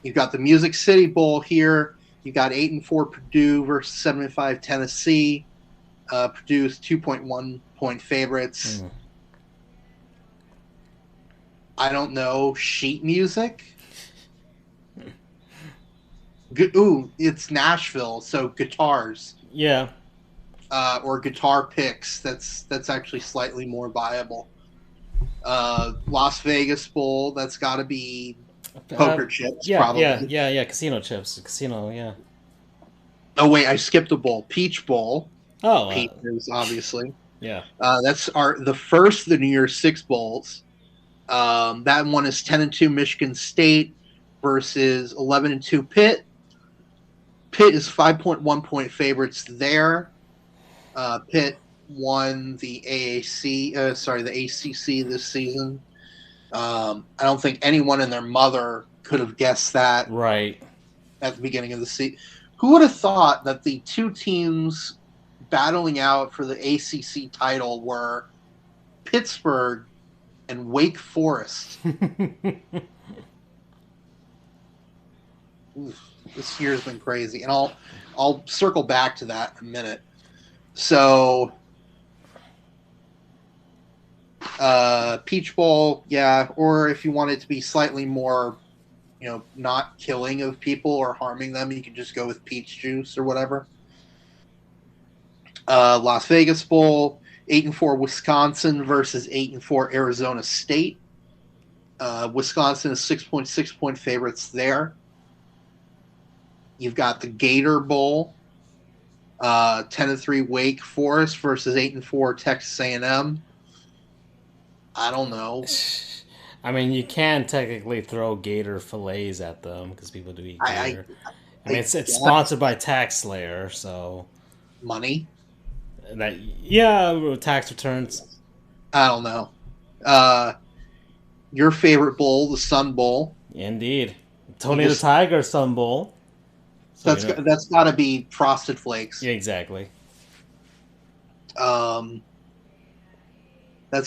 You've got the Music City Bowl here. You got 8-4 Purdue versus 7-5 Tennessee. Purdue's 2.1 point favorites. I don't know, sheet music. Ooh, it's Nashville, so guitars. Yeah. Or guitar picks. That's actually slightly more viable. Las Vegas Bowl. That's got to be poker chips. Yeah, probably. yeah. Casino chips. Casino, yeah. Oh wait, I skipped a bowl. Peach Bowl. Oh, Peaches, obviously. yeah. That's the first of the New Year's Six bowls. That one is 10-2 Michigan State versus 11-2 Pitt. Pitt is 5.1 point favorites there. Pitt won the the ACC this season. I don't think anyone and their mother could have guessed that Right. at the beginning of the season. Who would have thought that the two teams battling out for the ACC title were Pittsburgh and Wake Forest? this year's been crazy, and I'll circle back to that in a minute. So, Peach Bowl, yeah, or if you want it to be slightly more, not killing of people or harming them, you can just go with peach juice or whatever. Las Vegas Bowl, 8-4 Wisconsin versus 8-4 Arizona State. Wisconsin is 6.6-point favorites there. You've got the Gator Bowl, 10-3 Wake Forest versus 8-4 Texas A&M. I don't know. I mean, you can technically throw gator fillets at them because people do eat gator. I mean, it's sponsored by Tax Slayer, so money. Tax returns. I don't know. Your favorite bowl, the Sun Bowl. Indeed, Tony the Tiger Sun Bowl. So that's got to be Frosted Flakes. Yeah, exactly. That's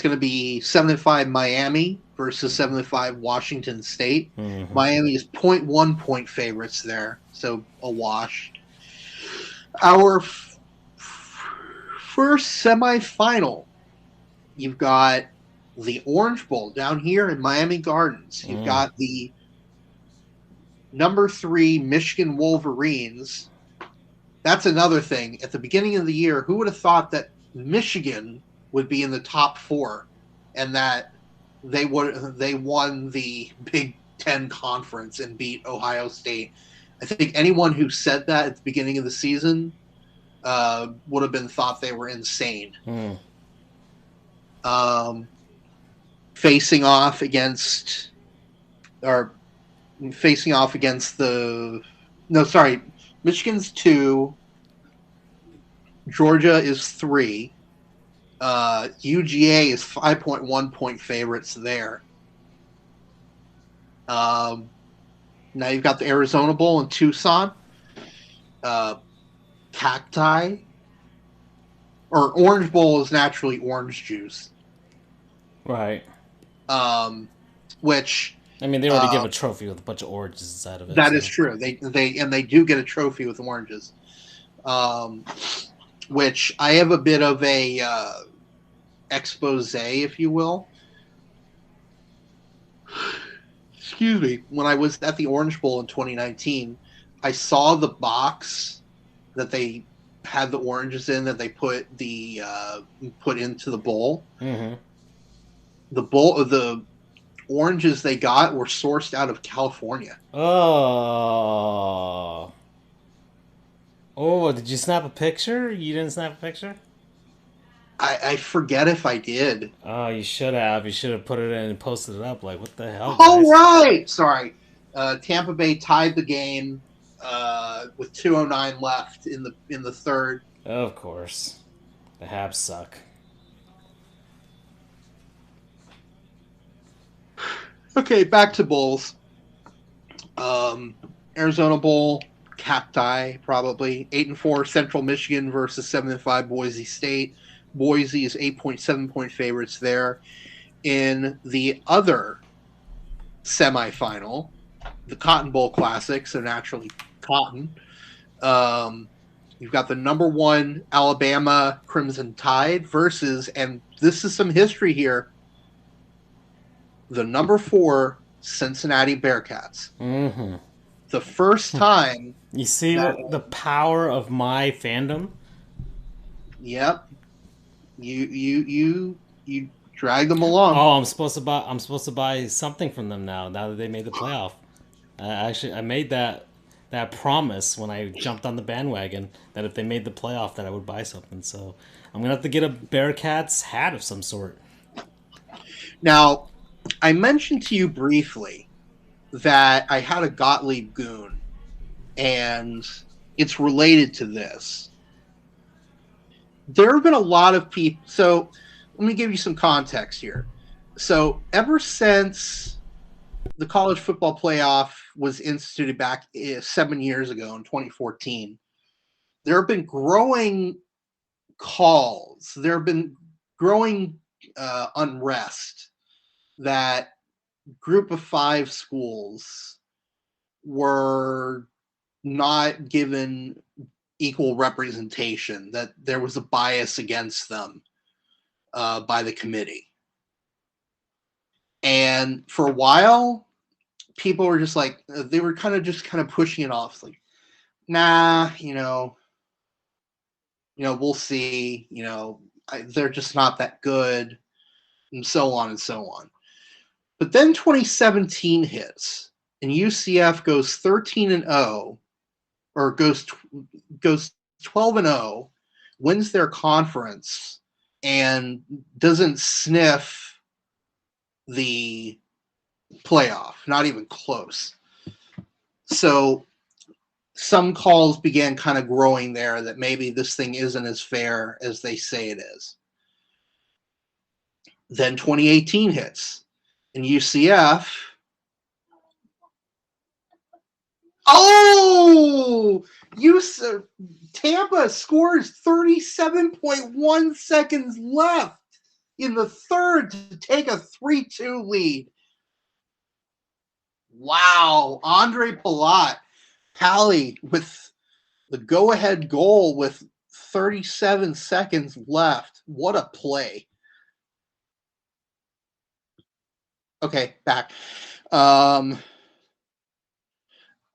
going to be 7-5 Miami versus 7-5 Washington State. Mm-hmm. Miami is 0.1 point favorites there, so a wash. Our first semifinal, you've got the Orange Bowl down here in Miami Gardens. You've got the number 3 Michigan Wolverines. That's another thing. At the beginning of the year, who would have thought that Michigan would be in the top 4 and that they won the Big Ten Conference and beat Ohio State? I think anyone who said that at the beginning of the season would have been thought they were insane. Facing off against Michigan's 2, Georgia is 3, UGA is 5.1 point favorites there. Now you've got the Arizona Bowl in Tucson, Cacti, or Orange Bowl is naturally orange juice, right? Which, I mean, they already give a trophy with a bunch of oranges inside of it. That is true. They do get a trophy with oranges, which I have a bit of a expose, if you will. Excuse me. When I was at the Orange Bowl in 2019, I saw the box that they had the oranges in that they put into the bowl. Mm-hmm. The oranges they got were sourced out of California. Oh, did you snap a picture? You didn't snap a picture? I forget if I did. Oh, you should have. You should have put it in and posted it up. Like, what the hell, guys? Oh, right! Sorry. Tampa Bay tied the game with 2:09 left in the third. Of course. The Habs suck. Okay, back to Bulls. Arizona Bowl, Cacti, probably. 8-4 Central Michigan versus 7-5 Boise State. Boise is 8.7 point favorites there. In the other semifinal, the Cotton Bowl Classic, so naturally Cotton. You've got the number 1 Alabama Crimson Tide versus, and this is some history here, the number 4 Cincinnati Bearcats. Mm-hmm. The first time. You see the power of my fandom? Yep. You drag them along. Oh, I'm supposed to buy something from them now that they made the playoff. I made that promise when I jumped on the bandwagon that if they made the playoff that I would buy something. So I'm gonna have to get a Bearcats hat of some sort. Now, I mentioned to you briefly that I had a Gottlieb goon, and it's related to this. There have been a lot of people. So let me give you some context here. So ever since the college football playoff was instituted back 7 years ago in 2014, there have been growing calls. There have been growing unrest that Group of 5 schools were not given equal representation, that there was a bias against them by the committee. And for a while, people were just like, they were kind of pushing it off. Like, nah, we'll see, they're just not that good, and so on and so on. But then 2017 hits, and UCF goes 13-0, or goes 12-0, wins their conference, and doesn't sniff the playoff, not even close. So some calls began kind of growing there that maybe this thing isn't as fair as they say it is. Then 2018 hits, and UCF. Oh! Tampa scores 37.1 seconds left in the third to take a 3-2 lead. Wow. Andre Palat, Pally with the go-ahead goal with 37 seconds left. What a play. Okay, back.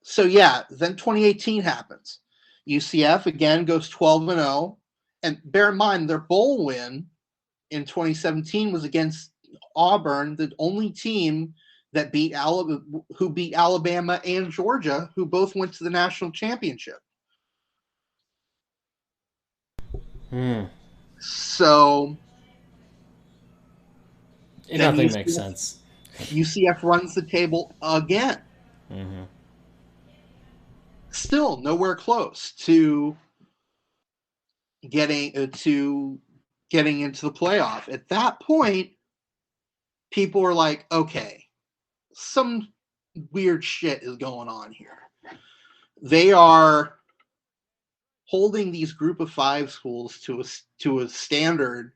So yeah, then 2018 happens. UCF again goes 12-0, and bear in mind their bowl win in 2017 was against Auburn, the only team that beat Alabama and Georgia, who both went to the national championship. So nothing makes sense. UCF runs the table again. Mm-hmm. Still nowhere close to getting into the playoff. At that point, people were like, okay, some weird shit is going on here. They are holding these group of 5 schools to a standard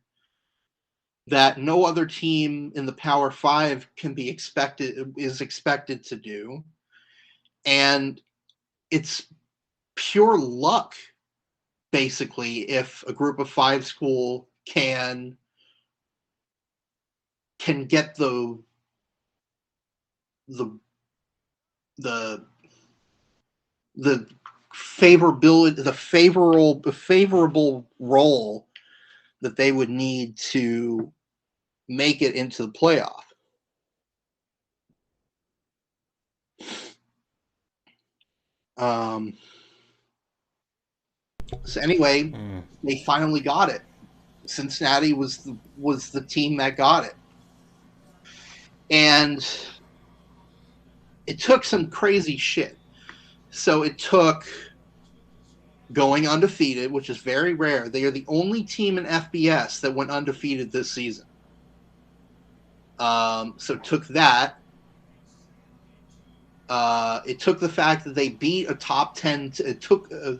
that no other team in the Power 5 is expected to do. And it's pure luck, basically, if a group of 5 school can get the favorable role that they would need to make it into the playoff. So anyway, they finally got it. Cincinnati was the team that got it. And it took some crazy shit. So it took going undefeated, which is very rare. They are the only team in FBS that went undefeated this season. So it took that. It took the fact that they beat a top 10.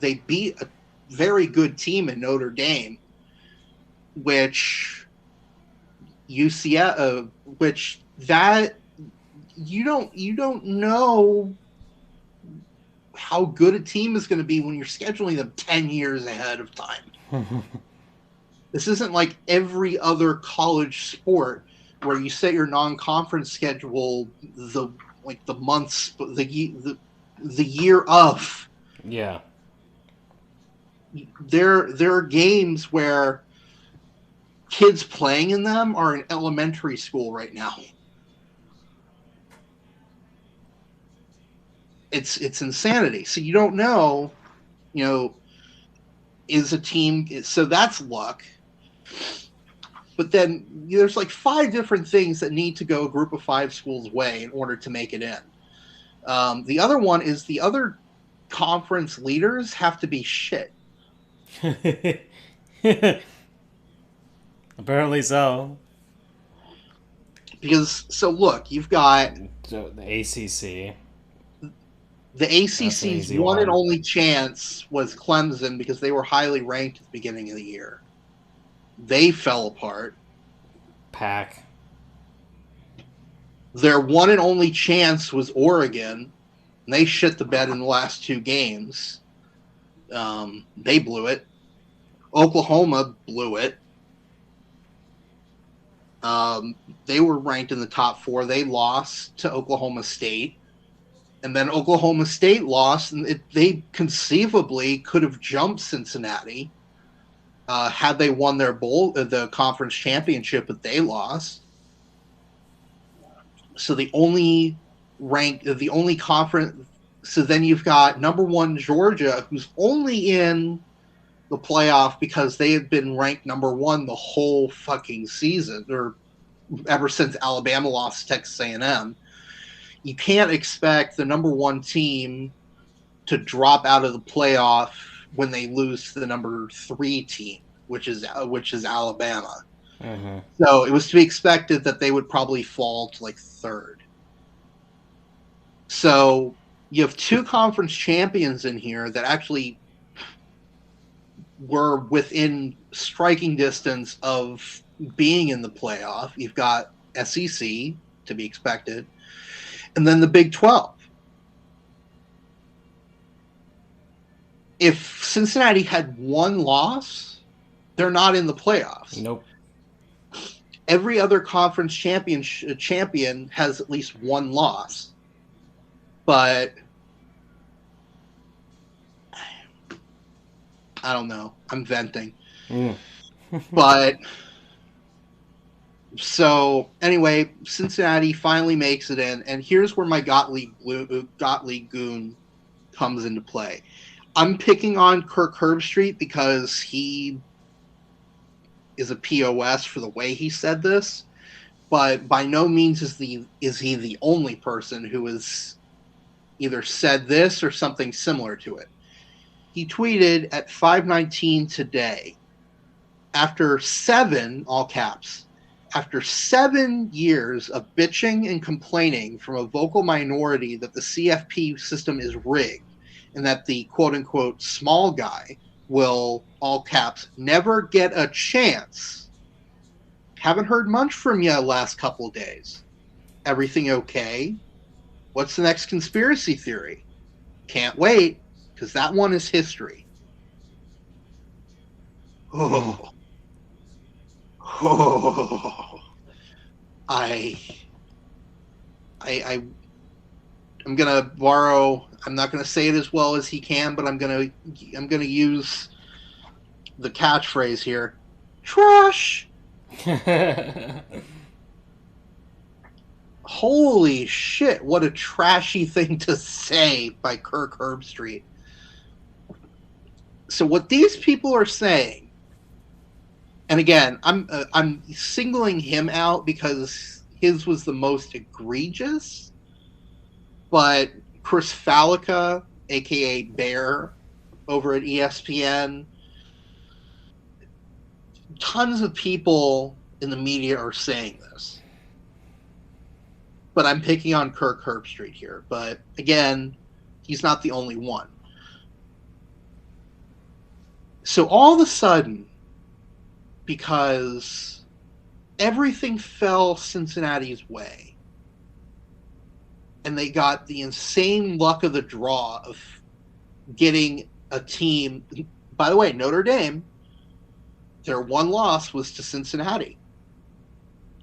They beat a very good team in Notre Dame, which UCF, which that you don't know how good a team is going to be when you're scheduling them 10 years ahead of time. This isn't like every other college sport where you set your non-conference schedule the year of. Yeah. There are games where kids playing in them are in elementary school right now. It's insanity. So you don't know, is a team. So that's luck. But then there's like 5 different things that need to go a group of 5 schools' way in order to make it in. The other one is the other conference leaders have to be shit. Apparently so. Because, so look, you've got the ACC. The ACC's one and only chance was Clemson because they were highly ranked at the beginning of the year. They fell apart. Pack. Their one and only chance was Oregon, And they shit the bed in the last 2 games. They blew it. Oklahoma blew it. They were ranked in the top 4. They lost to Oklahoma State. And then Oklahoma State lost, and they conceivably could have jumped Cincinnati had they won their the conference championship, but they lost. So the only conference. So then you've got number 1 Georgia, who's only in the playoff because they had been ranked number 1 the whole fucking season, or ever since Alabama lost to Texas A&M. You can't expect the number 1 team to drop out of the playoff when they lose to the number 3 team, which is Alabama. Mm-hmm. So it was to be expected that they would probably fall to like 3rd. So you have 2 conference champions in here that actually were within striking distance of being in the playoff. You've got SEC, to be expected, and then the Big 12. If Cincinnati had 1 loss, they're not in the playoffs. Nope. Every other conference champion has at least 1 loss. But I don't know. I'm venting. But so anyway, Cincinnati finally makes it in, and here's where my Gottlieb goon comes into play. I'm picking on Kirk Herbstreit because he is a POS for the way he said this, but by no means is he the only person who has either said this or something similar to it. He tweeted at 5:19 today, after 7, all caps, after 7 years of bitching and complaining from a vocal minority that the CFP system is rigged and that the quote-unquote small guy will, all caps, never get a chance. Haven't heard much from you last couple of days. Everything okay? What's the next conspiracy theory? Can't wait, because that one is history. Oh. I'm gonna borrow. I'm not gonna say it as well as he can, but I'm gonna use the catchphrase here. Trash. Holy shit! What a trashy thing to say by Kirk Herbstreit. So what these people are saying, and again, I'm singling him out because his was the most egregious. But Chris Fallica, aka Bear, over at ESPN, tons of people in the media are saying this. But I'm picking on Kirk Herbstreit here. But again, he's not the only one. So all of a sudden, because everything fell Cincinnati's way, and they got the insane luck of the draw of getting a team. By the way, Notre Dame, their 1 loss was to Cincinnati.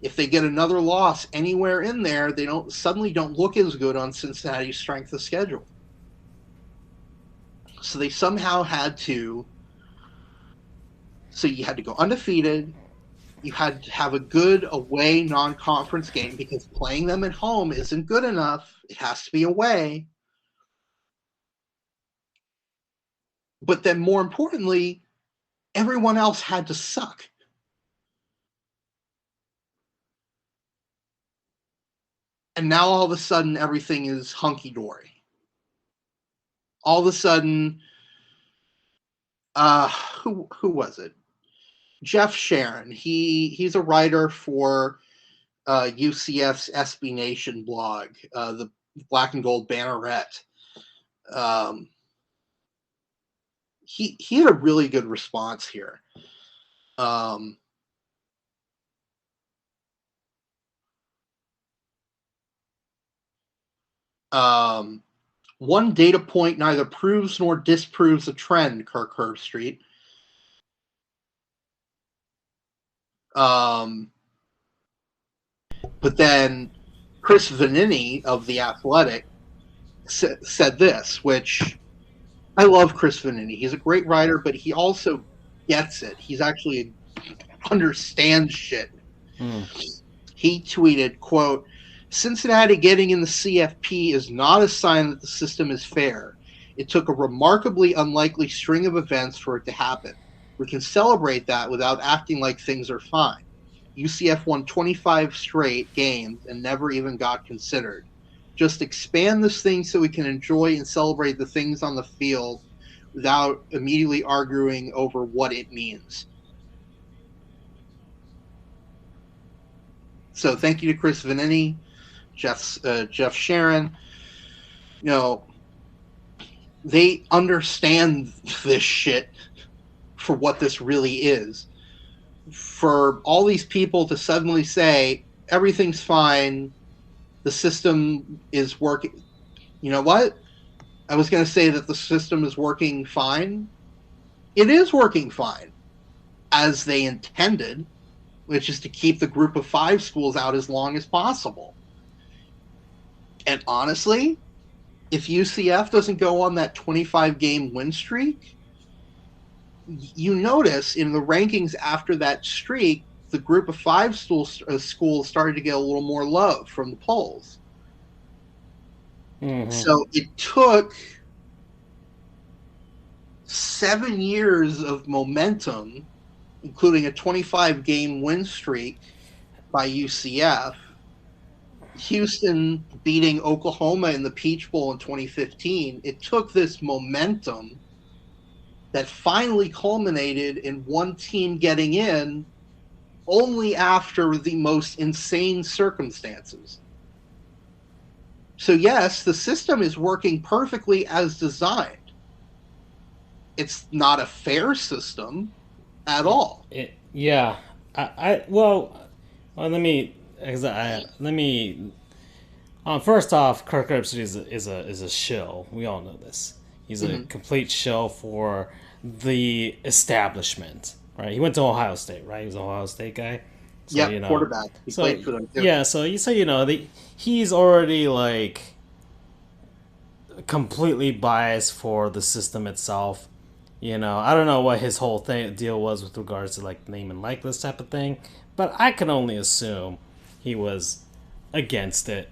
If they get another loss anywhere in there, they don't look as good on Cincinnati's strength of schedule. So they somehow had to. So you had to go undefeated. You had to have a good away non-conference game because playing them at home isn't good enough. It has to be away. But then more importantly, everyone else had to suck. And now all of a sudden everything is hunky-dory. All of a sudden, who was it? Jeff Sharon. He's a writer for UCF's SB Nation blog, the Black and Gold Banneret. He had a really good response here. One data point neither proves nor disproves a trend, Kirk Herbstreit. But then Chris Vanini of The Athletic said this, which I love Chris Vanini. He's a great writer, but he also gets it. He's actually understands shit. He tweeted, quote, Cincinnati getting in the CFP is not a sign that the system is fair. It took a remarkably unlikely string of events for it to happen. We can celebrate that without acting like things are fine. UCF won 25 straight games and never even got considered. Just expand this thing so we can enjoy and celebrate the things on the field without immediately arguing over what it means. So thank you to Chris Vanini, Jeff Sharon. You know, they understand this shit for what this really is. For all these people to suddenly say everything's fine, the system is working. You know what? I was going to say that the system is working fine. It is working fine, as they intended, which is to keep the group of 5 schools out as long as possible. And honestly, if UCF doesn't go on that 25-game win streak, you notice in the rankings after that streak, the group of 5 schools started to get a little more love from the polls. Mm-hmm. So it took 7 years of momentum, including a 25-game win streak by UCF, Houston beating Oklahoma in the Peach Bowl in 2015. It took this momentum that finally culminated in one team getting in only after the most insane circumstances. So yes, the system is working perfectly as designed. It's not a fair system at all. First off, Kirk Herbstreit is a shill. We all know this. He's a complete shill for the establishment, right? He went to Ohio State, right? He was an Ohio State guy. So, quarterback. He played for them too. Yeah, so he's already like completely biased for the system itself. I don't know what his whole deal was with regards to like name and likeness type of thing, but I can only assume he was against it.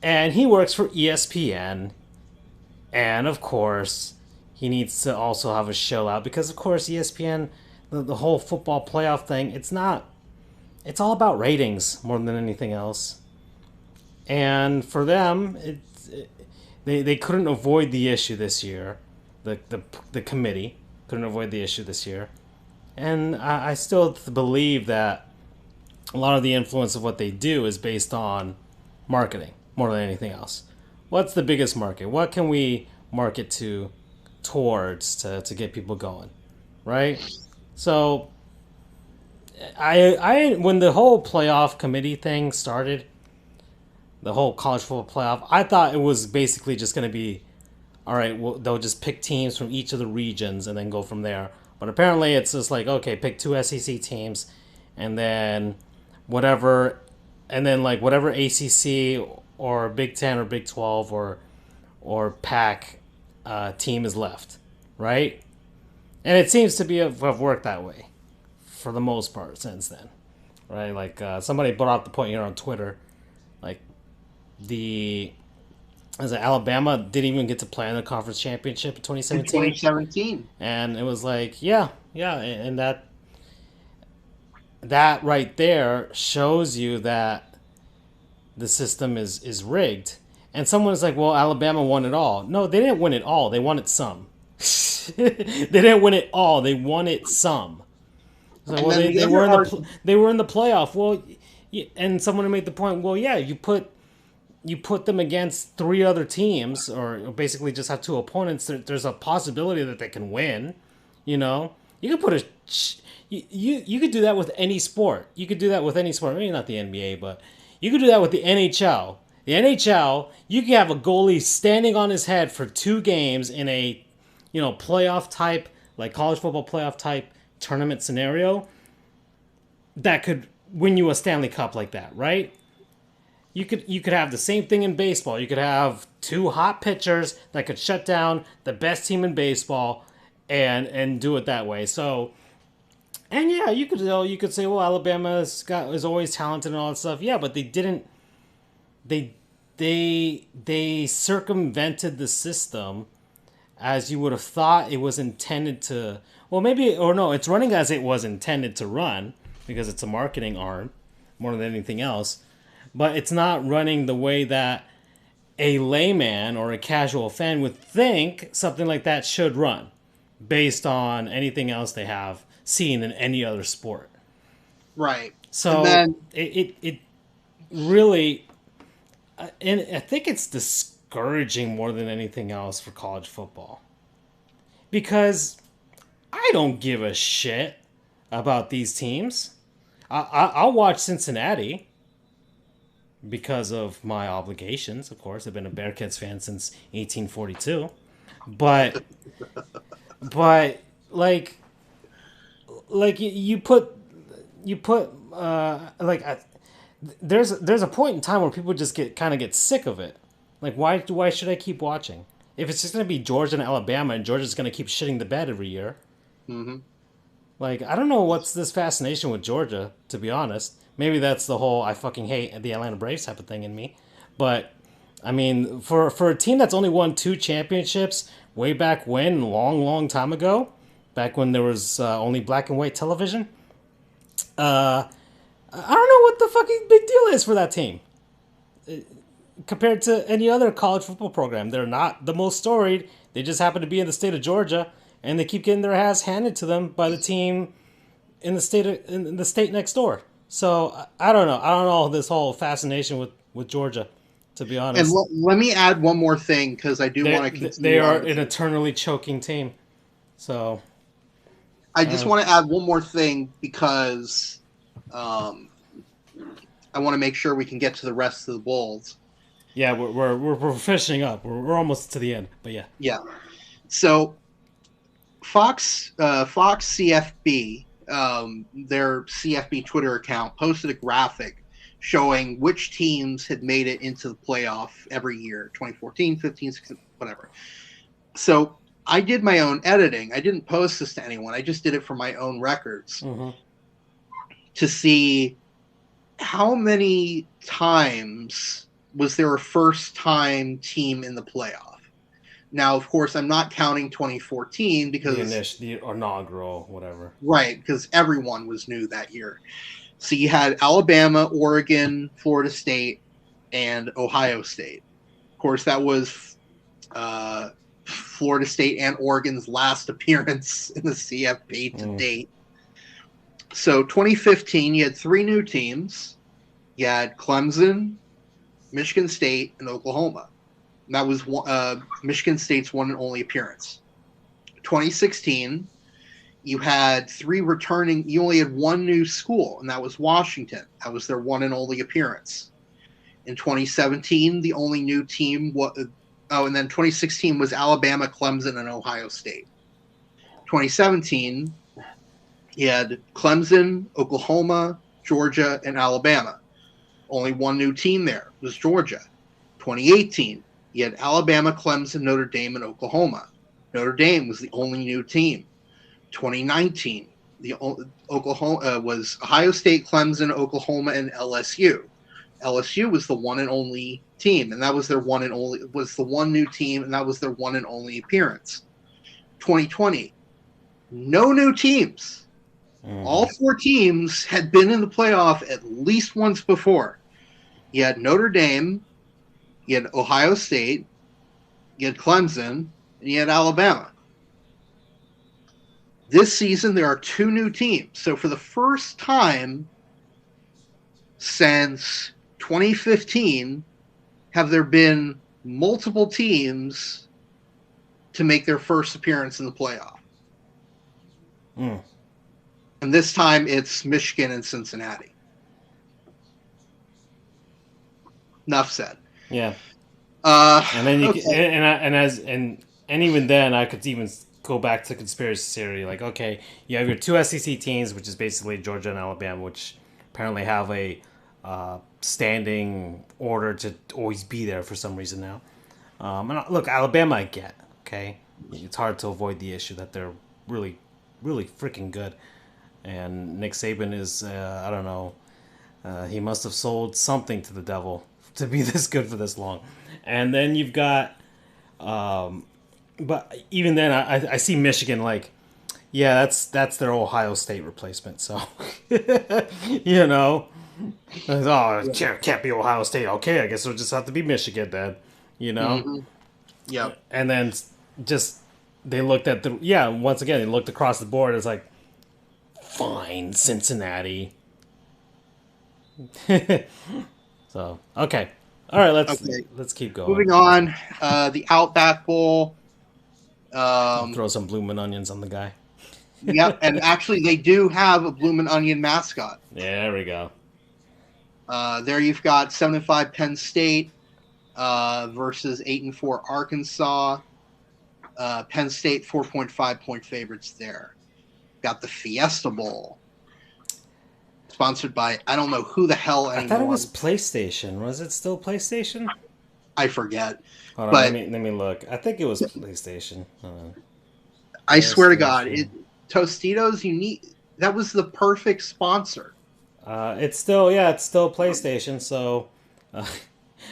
And he works for ESPN, and of course he needs to also have a show out because of course ESPN, the whole football playoff thing, it's all about ratings more than anything else. And for them, they couldn't avoid the issue this year. The committee couldn't avoid the issue this year. And I still believe that a lot of the influence of what they do is based on marketing more than anything else. What's the biggest market? What can we market towards to get people going, right? So I when the whole playoff committee thing started, the whole college football playoff, I thought it was basically just going to be, all right, well, they'll just pick teams from each of the regions and then go from there. But apparently it's just like, okay, pick 2 SEC teams and then whatever ACC or Big 10 or Big 12 or Pac team is left, right? And it seems to have worked that way for the most part since then, right? Like somebody brought up the point here on Twitter, like Alabama didn't even get to play in the conference championship in 2017. And it was like, yeah, and that right there shows you that the system is rigged. And someone's like, well, Alabama won it all. No, they didn't win it all. They won it some. They didn't win it all. They won it some. So, well, they were in the playoff. Well, and someone made the point, well, yeah, you put them against 3 other teams, or basically just have 2 opponents. There's a possibility that they can win. You could put you could do that with any sport. You could do that with any sport. Maybe not the NBA, but you could do that with the NHL. The NHL, you can have a goalie standing on his head for 2 games in a, playoff type, like college football playoff type tournament scenario that could win you a Stanley Cup like that, right? You could have the same thing in baseball. You could have 2 hot pitchers that could shut down the best team in baseball and do it that way. So, and yeah, you could say, well, Alabama is always talented and all that stuff. Yeah, but they didn't. They circumvented the system as you would have thought it was intended to. Well, maybe or no, it's running as it was intended to run because it's a marketing arm more than anything else. But it's not running the way that a layman or a casual fan would think something like that should run, based on anything else they have seen in any other sport. Right. So And then it really, and I think it's discouraging more than anything else for college football, because I don't give a shit about these teams. I'll watch Cincinnati because of my obligations, of course. I've been a Bearcats fan since 1842, but like you put there's a point in time where people just get sick of it. Like, why should I keep watching if it's just gonna be Georgia and Alabama and Georgia's gonna keep shitting the bed every year? mm-hmm. Like, I don't know what's this fascination with Georgia, to be honest. Maybe that's the whole I fucking hate the Atlanta Braves type of thing in me. But, I mean, for a team that's only won 2 championships way back when, long time ago, back when there was only black and white television, I don't know what the fucking big deal is for that team. Compared to any other college football program. They're not the most storied. They just happen to be in the state of Georgia, and they keep getting their ass handed to them by the team in the state next door. So I don't know. I don't know this whole fascination with Georgia, to be honest. And let me add one more thing, because I do want to continue. They are an eternally choking team. So I just want to add one more thing, because I want to make sure we can get to the rest of the Bulls. Yeah, we're finishing up. We're almost to the end, but yeah. Yeah. So Fox CFB, their CFB Twitter account, posted a graphic showing which teams had made it into the playoff every year, 2014, 15, 16, whatever. So I did my own editing. I didn't post this to anyone. I just did it for my own records to see how many times was there a first-time team in the playoff. Now, of course, I'm not counting 2014 because the inaugural, whatever. Right, because everyone was new that year. So you had Alabama, Oregon, Florida State, and Ohio State. Of course, that was Florida State and Oregon's last appearance in the CFP to date. So 2015, you had 3 new teams. You had Clemson, Michigan State, and Oklahoma. And that was Michigan State's one and only appearance. 2016, you had 3 returning. You only had 1 new school, and that was Washington. That was their one and only appearance. In 2017, the only new team was. Oh, and then 2016 was Alabama, Clemson, and Ohio State. 2017, you had Clemson, Oklahoma, Georgia, and Alabama. Only 1 new team there was Georgia. 2018, you had Alabama, Clemson, Notre Dame, and Oklahoma. Notre Dame was the only new team. 2019, the Oklahoma was Ohio State, Clemson, Oklahoma, and LSU. LSU was the one and only team, and that was their one and only was the 1 new team, and that was their one and only appearance. 2020, no new teams. All 4 teams had been in the playoff at least once before. You had Notre Dame, you had Ohio State, you had Clemson, and you had Alabama. This season, there are 2 new teams. So for the first time since 2015, have there been multiple teams to make their first appearance in the playoff. And this time it's Michigan and Cincinnati. Enough said. Yeah. Uh, And then okay. and even then, I could even go back to conspiracy theory. Like, okay, you have your two SEC teams, which is basically Georgia and Alabama, which apparently have a standing order to always be there for some reason now. And look, Alabama, I get. Okay, it's hard to avoid the issue that they're really, really freaking good. And Nick Saban is, I don't know, he must have sold something to the devil to be this good for this long. And then you've got, but even then, I see Michigan like, yeah, that's their Ohio State replacement. So, you know, oh, it can't be Ohio State. Okay, I guess it'll just have to be Michigan then. You know, Mm-hmm. Yep. and then just they looked at the once again they looked across the board. It's like, fine, Cincinnati. So okay, all right. Okay. Let's keep going. Moving on. The Outback Bowl. Throw some bloomin' onions on the guy. Yep. And actually, they do have a bloomin' onion mascot. Yeah, there we go. There you've got 7-5 Penn State versus 8-4 Arkansas. Penn State 4.5 point favorites there. Got the Fiesta Bowl, sponsored by I don't know who the hell anymore. I thought it was PlayStation. Was it still PlayStation? I forget. Hold on, But let me look. I think it was PlayStation. I swear to God, Tostitos. That was the perfect sponsor. It's still PlayStation. So, well,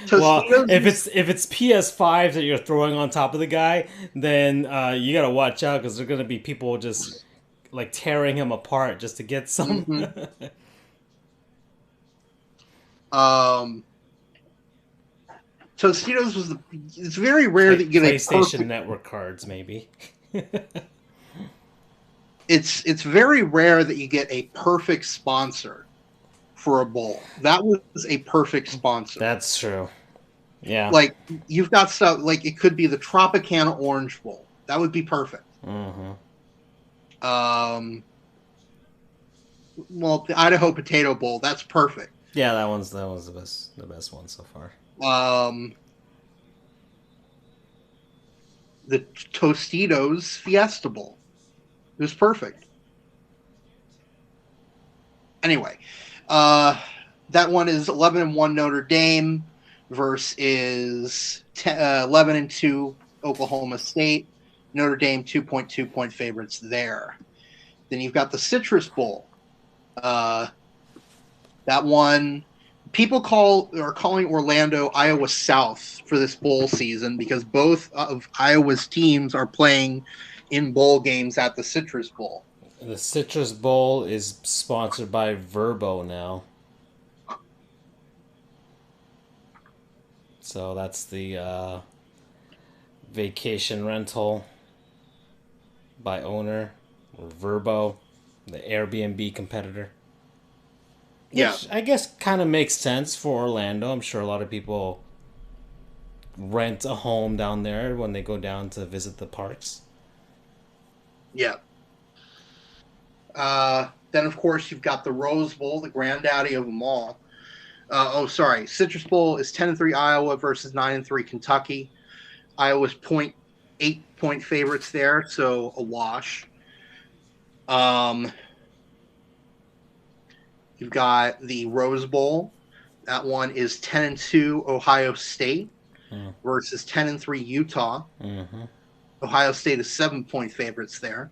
Tostitos if it's PS5 that you're throwing on top of the guy, then you gotta watch out because there's gonna be people just like tearing him apart just to get some. Mm-hmm. Tostitos was it's very rare like that you get PlayStation Network cards, maybe. It's very rare that you get a perfect sponsor for a bowl. That was a perfect sponsor. That's true. Yeah. Like you've got stuff like it could be the Tropicana Orange Bowl. That would be perfect. Mm-hmm. Well, the Idaho Potato Bowl. That's perfect. Yeah, that was the best one so far. The Tostitos Fiesta Bowl. It was perfect. Anyway, that one is 11-1 Notre Dame versus 11-2 Oklahoma State. Notre Dame 2.2 point favorites there. Then you've got the Citrus Bowl. That one, people are calling Orlando Iowa South for this bowl season because both of Iowa's teams are playing in bowl games at the Citrus Bowl. The Citrus Bowl is sponsored by Verbo now. So that's the vacation rental by owner or Verbo, the Airbnb competitor. Yeah. Which I guess kind of makes sense for Orlando. I'm sure a lot of people rent a home down there when they go down to visit the parks. Yeah. Then, of course, you've got the Rose Bowl, the granddaddy of them all. Citrus Bowl is 10-3 Iowa versus 9-3 Kentucky. Iowa's 0.8 point favorites there, so a wash. You've got the Rose Bowl. That one is 10-2 Ohio State versus 10-3 Utah. Mm-hmm. Ohio State is 7 point favorites there.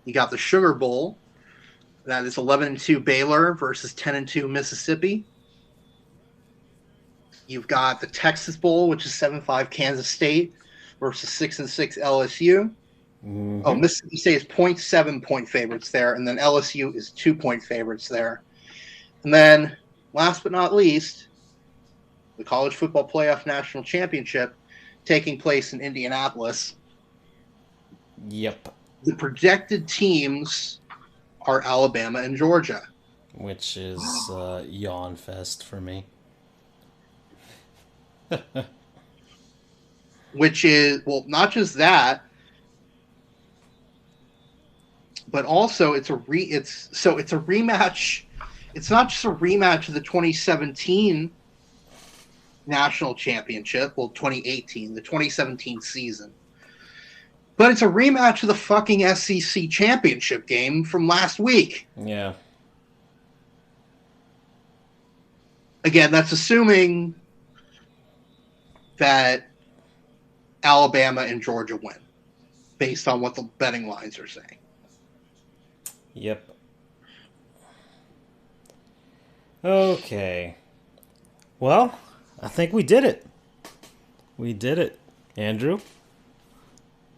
You got the Sugar Bowl. That is 11-2 Baylor versus 10-2 Mississippi. You've got the Texas Bowl, which is 7-5 Kansas State versus 6-6 LSU. Mm-hmm. Oh, Mississippi State is 0.7 point favorites there, and then LSU is 2 point favorites there. And then, last but not least, the College Football Playoff National Championship taking place in Indianapolis. Yep. The projected teams are Alabama and Georgia. Which is yawn fest for me. Which is, well, not just that, but also it's a rematch. It's not just a rematch of the 2017 national championship, well, 2018, the 2017 season. But it's a rematch of the fucking SEC championship game from last week. Yeah. Again, that's assuming that Alabama and Georgia win, based on what the betting lines are saying. Yep. Okay. Well, I think we did it. We did it, Andrew.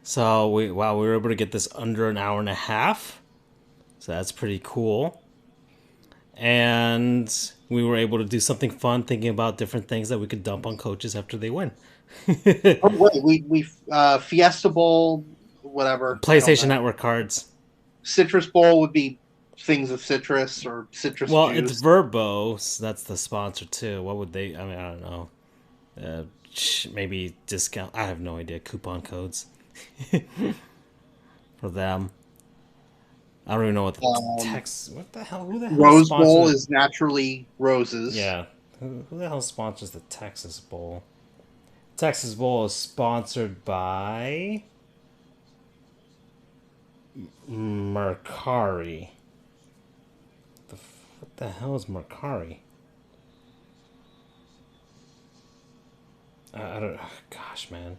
So we were able to get this under an hour and a half. So that's pretty cool. And we were able to do something fun, thinking about different things that we could dump on coaches after they win. Oh, wait, we Fiesta Bowl, whatever. PlayStation Network cards. Citrus Bowl would be things of citrus or citrus Well, juice. it's Verbo, so that's the sponsor too. What would they? I mean, I don't know. Maybe discount. I have no idea. Coupon codes for them. I don't even know what the text. What the hell? Who the hell? Rose Bowl is naturally roses. Yeah. Who the hell sponsors the Texas Bowl? Texas Bowl is sponsored by Mercari. What the hell is Mercari? I don't. Gosh, man.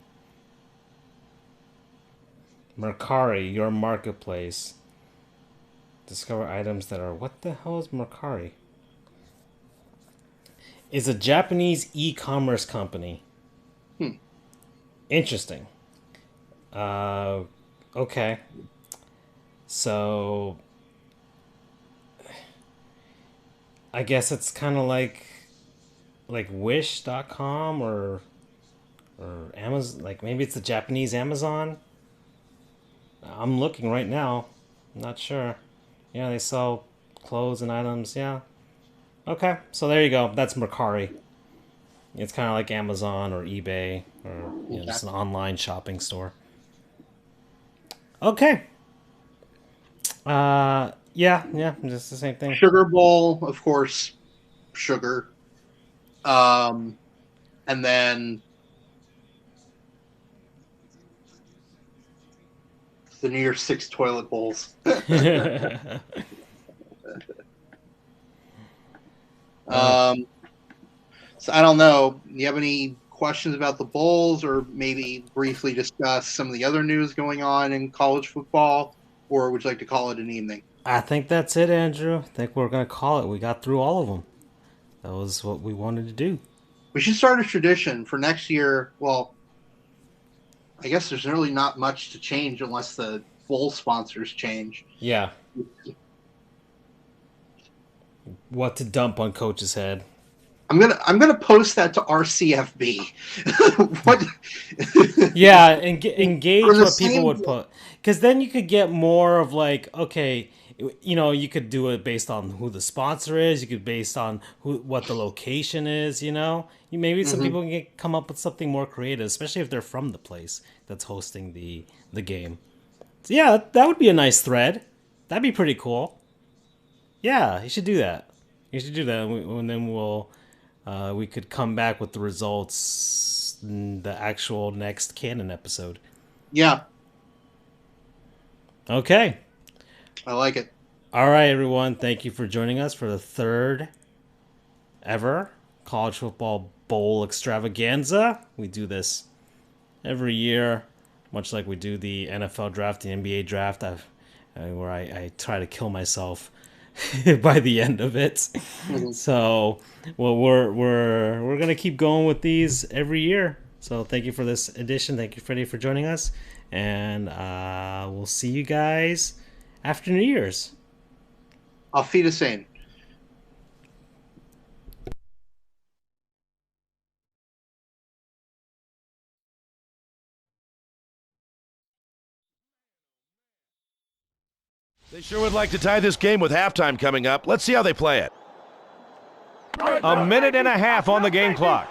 Mercari, your marketplace. Discover items that are. What the hell is Mercari? It's a Japanese e-commerce company. Interesting. Okay. So I guess it's kind of like wish.com or Amazon, like maybe it's the Japanese Amazon. I'm looking right now. I'm not sure. Yeah, they sell clothes and items. Yeah. Okay, so there you go. That's Mercari. It's kind of like Amazon or eBay or just an online shopping store. Okay. Yeah, just the same thing. Sugar Bowl, of course, sugar. And then the New Year's Six toilet bowls. So I don't know. Do you have any questions about the bowls, or maybe briefly discuss some of the other news going on in college football, or would you like to call it an evening? I think that's it, Andrew. I think we're going to call it. We got through all of them. That was what we wanted to do. We should start a tradition for next year. Well, I guess there's really not much to change unless the bowl sponsors change. Yeah. What to dump on Coach's head. I'm gonna post that to RCFB. What? Yeah, engage what people would put, because then you could get more of like, okay, you could do it based on who the sponsor is. You could based on what the location is. Maybe some people can come up with something more creative, especially if they're from the place that's hosting the game. So yeah, that would be a nice thread. That'd be pretty cool. Yeah, you should do that. And then we could come back with the results in the actual next canon episode. Yeah. Okay. I like it. All right, everyone. Thank you for joining us for the third ever College Football Bowl Extravaganza. We do this every year, much like we do the NFL draft, the NBA draft, where I try to kill myself by the end of it. So, well, we're gonna keep going with these every year. So, thank you for this edition. Thank you, Freddie, for joining us, and we'll see you guys after New Year's. Auf Wiedersehen. They sure would like to tie this game with halftime coming up. Let's see how they play it. A minute and a half on the game clock.